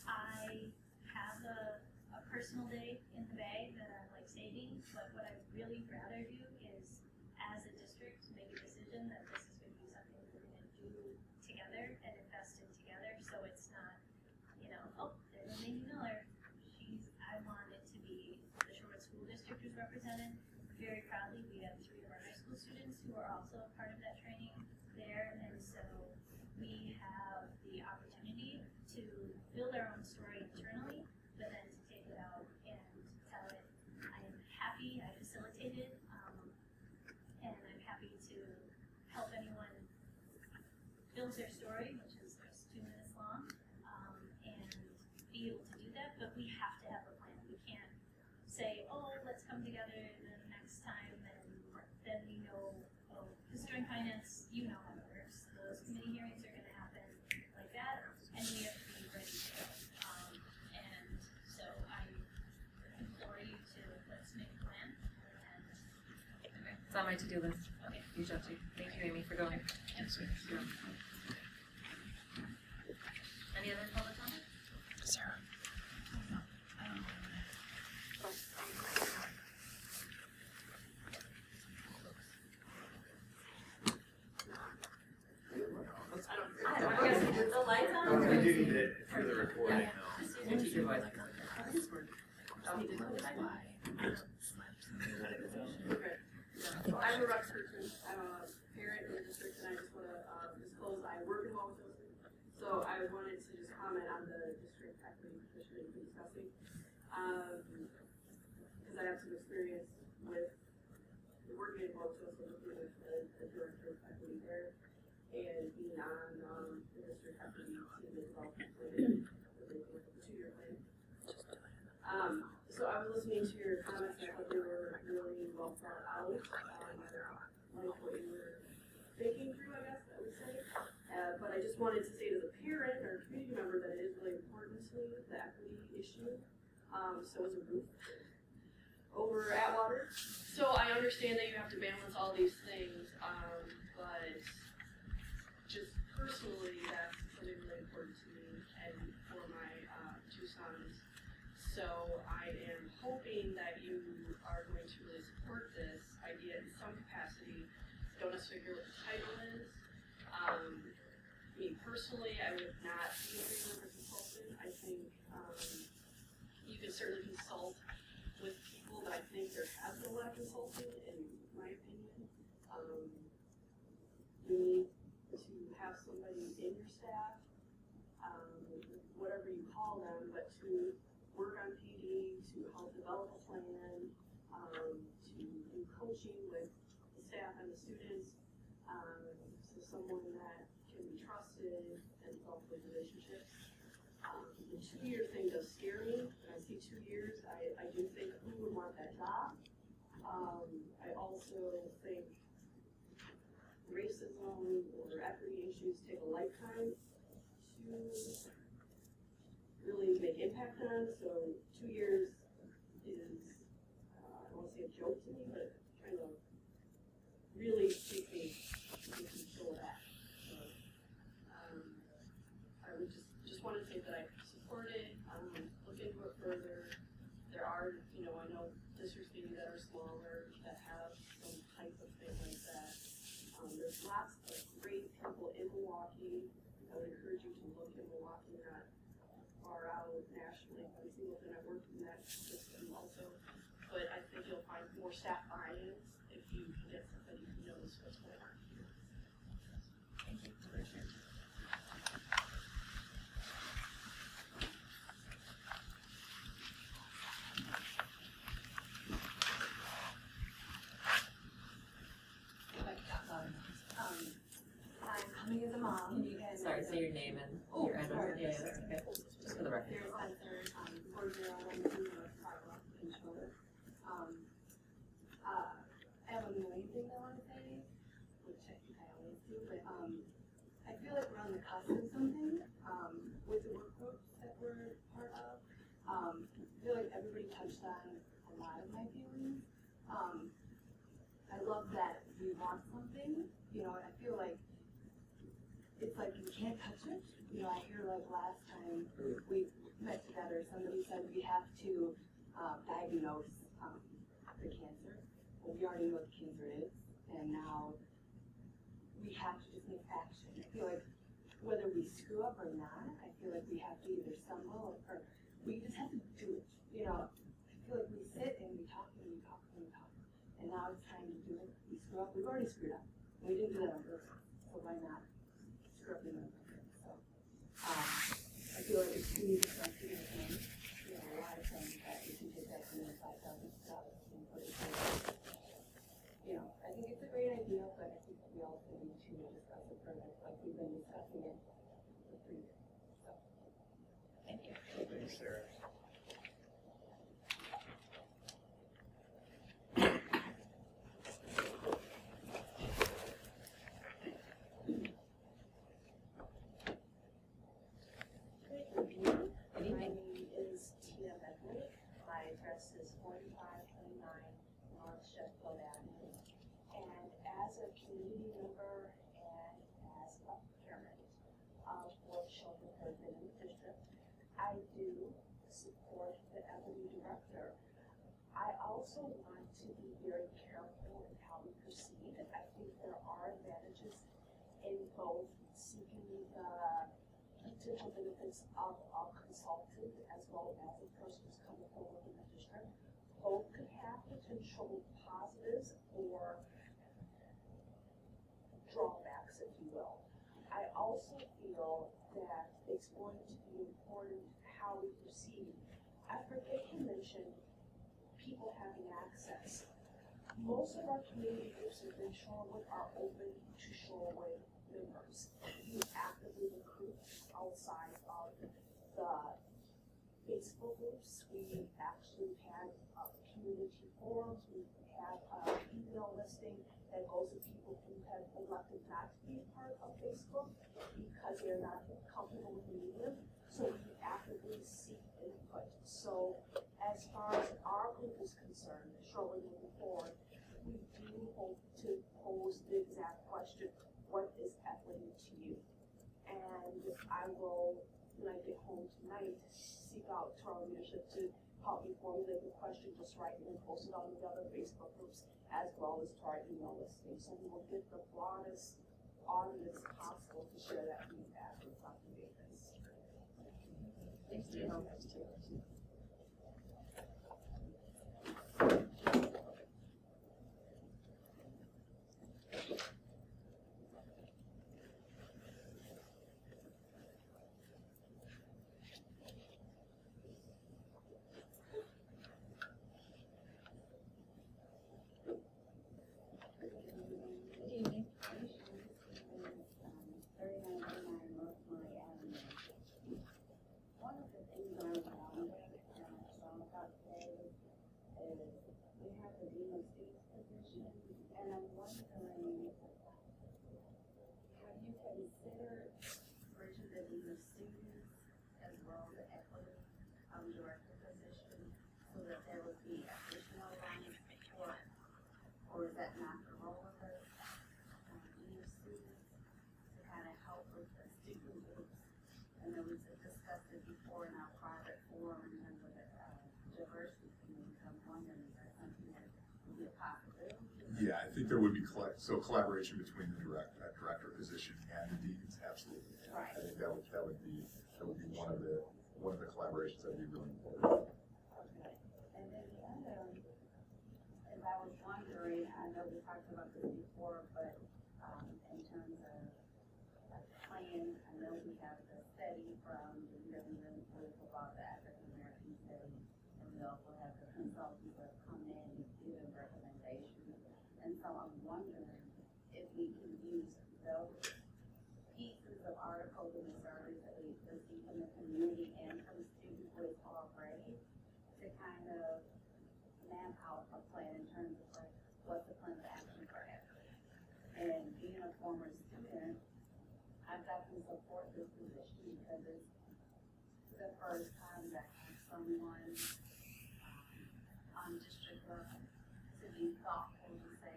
I have a personal day in the bag that I like saving, but what I'd really rather do is, as a district, make a decision that this is going to be something we're going to do together and invest in together, so it's not, oh, there's Amy Miller. I want it to be the Shorewood School District is represented. Very proudly, we have 3 of our high school students who are also a part of that training there, and so we have the opportunity to build our own story internally, but then to take it out and tell it. I am happy I facilitated, and I'm happy to help anyone build their story, which is just 2 minutes long, and be able to do that, but we have to have a plan. We can't say, oh, let's come together the next time, and then we know, oh, because Joint Finance, you know how it works. Those committee hearings are going to happen like that, and we have to be ready to go. And so I implore you to, let's make a plan. And Okay, it's on my to-do list. Okay. Reach out to you. Thank you, Amy, for going. Sure. Any other public comment? Sarah. The lights on? We do need it for the recording though. I'm a Rux person. I'm a parent in the district, and I just want to disclose I work in Wellington because I have some experience with working in Motos and working with the director of equity there, and being on the district equity team as well, with the 2-year plan. So I was listening to your comments, and I thought they were really well thought out. Like what you were thinking through, I guess I would say. But I just wanted to say as a parent or community member that it is really important to me, the equity issue. So is a roof over Atwater. So I understand that you have to balance all these things, but just personally, that's something really important to me and for my 2 sons. So I am hoping that you are going to really support this idea in some capacity. Don't necessarily care what the title is. Me personally, I would not be a favor of a consultant. I think you can certainly consult with people, but I think there has been a lot of consulting, in my opinion. You need to have somebody in your staff, whatever you call them, but to work on PD, to help develop a plan, to do coaching with the staff and the students, so someone that can be trusted and develop those relationships. The 2-year thing does scare me. When I see 2 years, I do think who would want that job. I also think racism or equity issues take a lifetime to really make impact on. So 2 years is, I don't want to say a joke to me, but kind of really makes me feel that. So, I would just want to say that I support it. Look into it further. There are, I know districts maybe that are smaller that have some type of thing like that. There's lots of great people in Milwaukee. I would encourage you to look in Milwaukee, not far out nationally. Every single thing I've worked in that system also. But I think you'll find more staff buy-ins if you can get somebody who knows what's going on here. Thank you. I'm coming as a mom. Sorry, say your name and your address. Yeah, that's okay. Just for the record. There's Spencer, 4012 in Shorewood. I have a million things I want to say, which I think I always do, but I feel like we're on the cusp of something with the work groups that we're part of. I feel like everybody touched on a lot of my feelings. I love that we want something, and I feel like it's like you can't touch it. I hear like last time we met together, somebody said we have to diagnose the cancer. Well, we already know what the cancer is, and now we have to just make action. I feel like whether we screw up or not, I feel like we have to either stumble or we just have to do it. I feel like we sit and we talk and we talk and we talk, and now it's time to do it. We screw up. We've already screwed up. We didn't do that on purpose, so why not screw up in the purpose? So I feel like it's too easy for us to do things. A lot of things that we can take that $5,000 and put it together. I think it's a great idea, but I think we also need to discuss it further, like we've been discussing it for 3 years. So, thank you. Thanks, Sarah. My name is Tia Beckley. My address is 4529 North Sheffield Avenue. And as a community member and as a parent of 4 children who have been in the district, I do support the equity director. I also want to be very careful in how we proceed. I think there are advantages in both seeking the potential benefits of a consultant as well as a person who's coming forward in the district. Both could have potential positives or drawbacks, if you will. I also feel that it's going to be important how we proceed. I forget to mention people having access. Most of our community groups within Shorewood are open to Shorewood members. We actively recruit outside of the Facebook groups. We actually have community forums. We have an email listing that goes to people who have elected not to be a part of Facebook because they're not comfortable with the medium. So we actively seek input. So as far as our group is concerned, Shorewood moving forward, we do hope to pose the exact question, what is equity to you? And I will, when I get home tonight, seek out to our leadership to help me formulate the question, just write it and post it on the other Facebook groups as well as to our email listing. So we will get the broadest audience possible to share that feedback with Dr. Davis. Thanks, Jen. One of the things I found about today is we have the Dean of Students position, and I'm wondering, have you considered bridging the Dean of Students as well as the equity director position so that there would be additional line of support, or is that not the role of the Dean of Students to kind of help with the student groups? And then we discussed it before in our private forum in terms of the diversity committee. So I'm wondering, is that something that would be a possibility? Yeah, I think there would be collaboration between the director position and the deans, absolutely. Right. I think that would be one of the collaborations that would be really important. Okay. And then the other, as I was wondering, I know we talked about this before, but in terms of plan, I know we have the study from the Living Room Group about the African American study, and we also have the consultants that come in and give them recommendations. And so I'm wondering if we can use those pieces of articles and the surveys that we receive from the community and from student groups already to kind of map out a plan in terms of like, what's the plan of action for equity. And being a former student, I've definitely support this position because it's the first time that I have someone on district level to be thoughtful and say,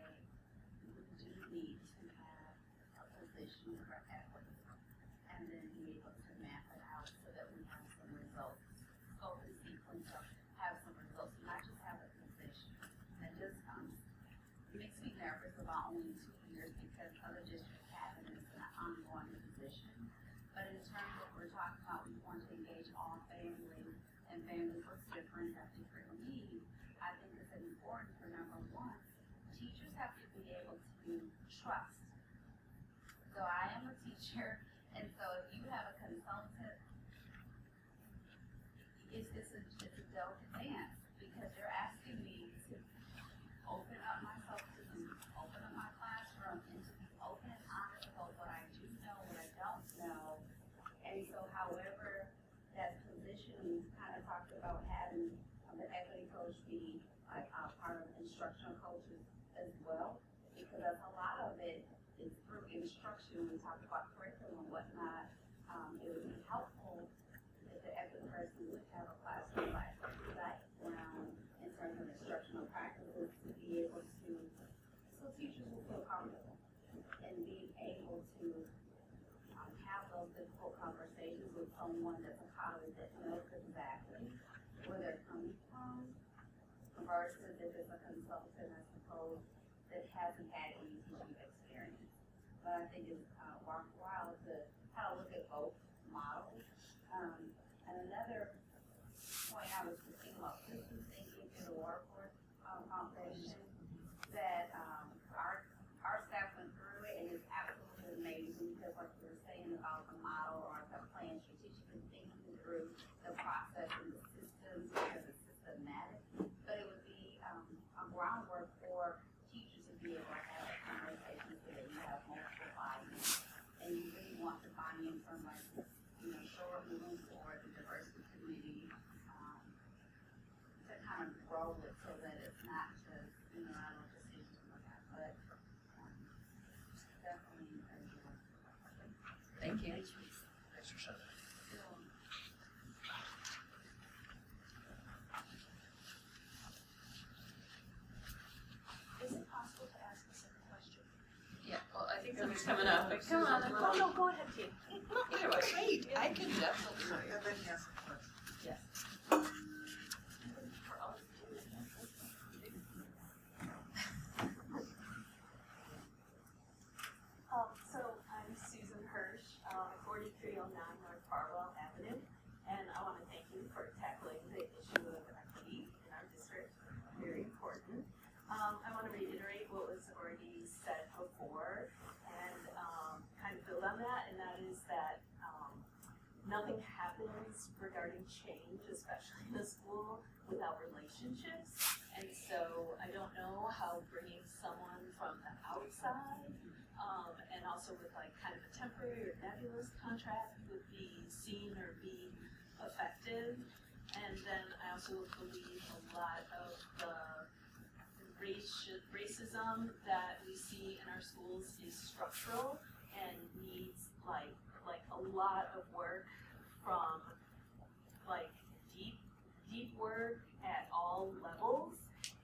we do need to have a position for equity, and then be able to map it out so that we have some results. Go through the sequence of have some results, not just have a position. That just makes me nervous about only 2 years because other districts have it as an ongoing position. But in terms of we're talking about, we want to engage all families, and families look different, have different needs. I think it's important for number one, teachers have to be able to trust. So I am a teacher, and so if you have a consultant, it's a delicate dance because they're asking me to open up myself to them, open up my classroom, and to be open and honest about what I do know, what I don't know. And so however that position, we kind of talked about having the equity coach be like part of instructional coaches as well, because that's a lot of it is through instruction. We talk about curriculum and whatnot. It would be helpful if the equity person would have a classroom background in terms of instructional practices to be able to, so teachers will feel comfortable and being able to have those difficult conversations with someone that's a colleague that knows exactly where they're coming from versus if it's a consultant, I suppose, that hasn't had any teaching experience. But I think it's worthwhile to kind of look at both models. And another point I was thinking about, just thinking through the workforce foundation, that our staff went through it, and it's absolutely amazing because, like we were saying about the model or the plan, strategically thinking through the process and the systems defining from like, Shorewood moving forward, the diversity committee, to kind of grow it so that it's not just, unilateral decisions like that, but definitely encouraging. Thank you. Thanks for sharing. Is it possible to ask a second question? Yeah, well, I think somebody's coming up, but come on. Oh, no, go ahead, Tia. Either way. Great, I can definitely. Yes. So I'm Susan Hirsch, 4309 North Farwell Avenue, and I want to thank you for tackling the issue of equity in our district. Very important. I want to reiterate what was already said before and kind of build on that, and that is that nothing happens regarding change, especially in the school, without relationships. And so I don't know how bringing someone from the outside and also with like kind of a temporary or nebulous contract would be seen or be effective. And then I also believe a lot of the racism that we see in our schools is structural and needs like a lot of work from like deep work at all levels.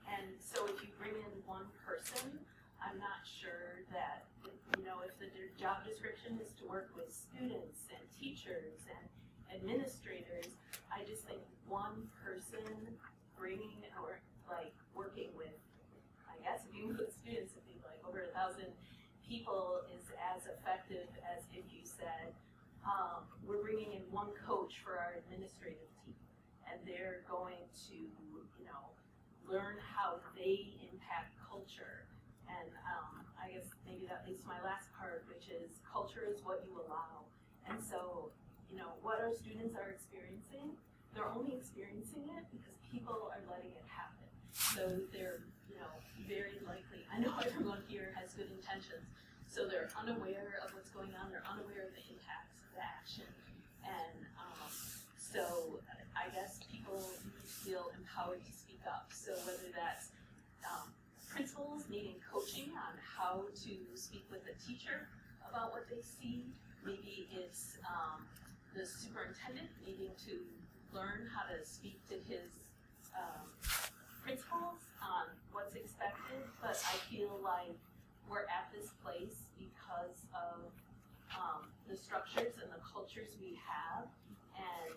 And so if you bring in one person, I'm not sure that, if the job description is to work with students and teachers and administrators, I just think one person bringing or like working with, I guess if you put students, it'd be like over 1,000 people is as effective as if you said, we're bringing in one coach for our administrative team, and they're going to, learn how they impact culture. And I guess maybe that leads to my last part, which is culture is what you allow. And so, what our students are experiencing, they're only experiencing it because people are letting it happen. So they're, very likely, I know everyone here has good intentions, so they're unaware of what's going on, they're unaware of the impacts of the action. And so I guess people feel empowered to speak up. So whether that's principals needing coaching on how to speak with a teacher about what they see, maybe it's the superintendent needing to learn how to speak to his principals on what's expected, but I feel like we're at this place because of the structures and the cultures we have, and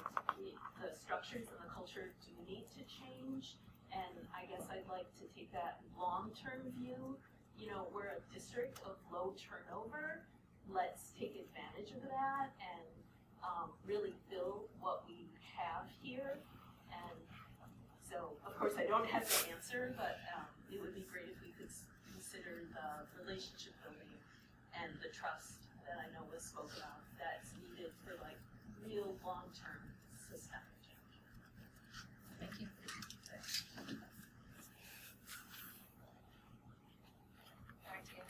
the structures and the culture do need to change. And I guess I'd like to take that long-term view. We're a district of low turnover. Let's take advantage of that and really build what we have here. And so, of course, I don't have the answer, but it would be great if we could consider the relationship building and the trust that I know was spoken of that's needed for like real long-term systemic change. Thank you. Thanks. All right, Tia.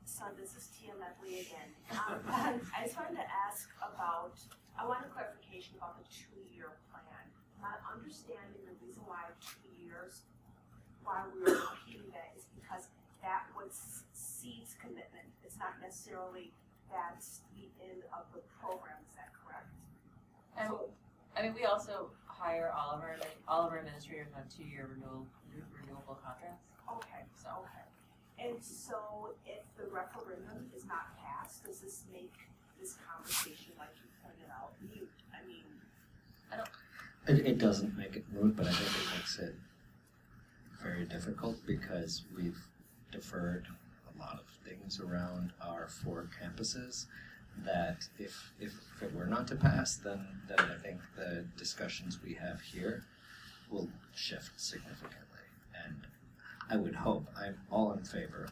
So this is Tia Medley again. I just wanted to ask about, I want a clarification about the 2-year plan. My understanding, the reason why 2 years, why we were repeating that is because that was seeds commitment. It's not necessarily that's the end of the program, is that correct? And we also hire all of our administrators on 2-year renewable contracts. Okay, okay. And so if the referendum is not passed, does this make this conversation, like you pointed out, mute? It doesn't make it moot, but I think it makes it very difficult because we've deferred a lot of things around our 4 campuses that if it were not to pass, then I think the discussions we have here will shift significantly. And I would hope, I'm all in favor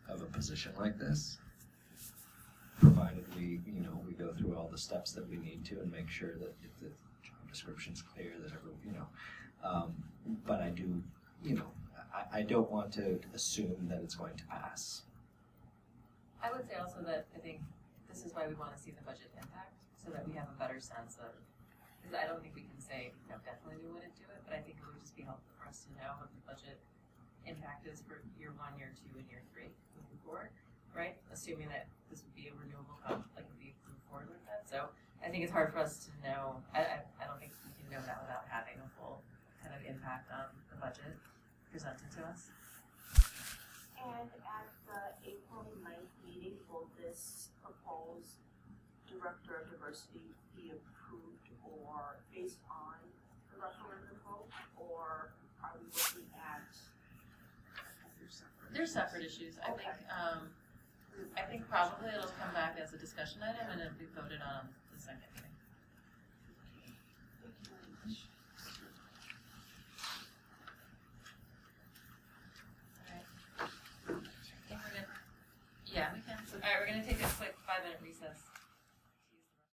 of a position like this, provided we go through all the steps that we need to and make sure that if the job description's clear, that But I do, I don't want to assume that it's going to pass. I would say also that I think this is why we want to see the budget impact, so that we have a better sense of, because I don't think we can say, definitely we wouldn't do it, but I think it would just be helpful for us to know what the budget impact is for year 1, year 2, and year 3 moving forward, right? Assuming that this would be a renewable cost, like if we move forward with that. So I think it's hard for us to know, I don't think we can know that without having a full kind of impact on the budget presented to us. And at the April 9th meeting, will this proposed director of diversity be approved or based on the referendum vote, or are we looking at? They're separate issues. I think probably it'll come back as a discussion item and it'll be voted on the second meeting. Alright. I think we're good. Yeah, we can. Alright, we're gonna take a quick 5-minute recess.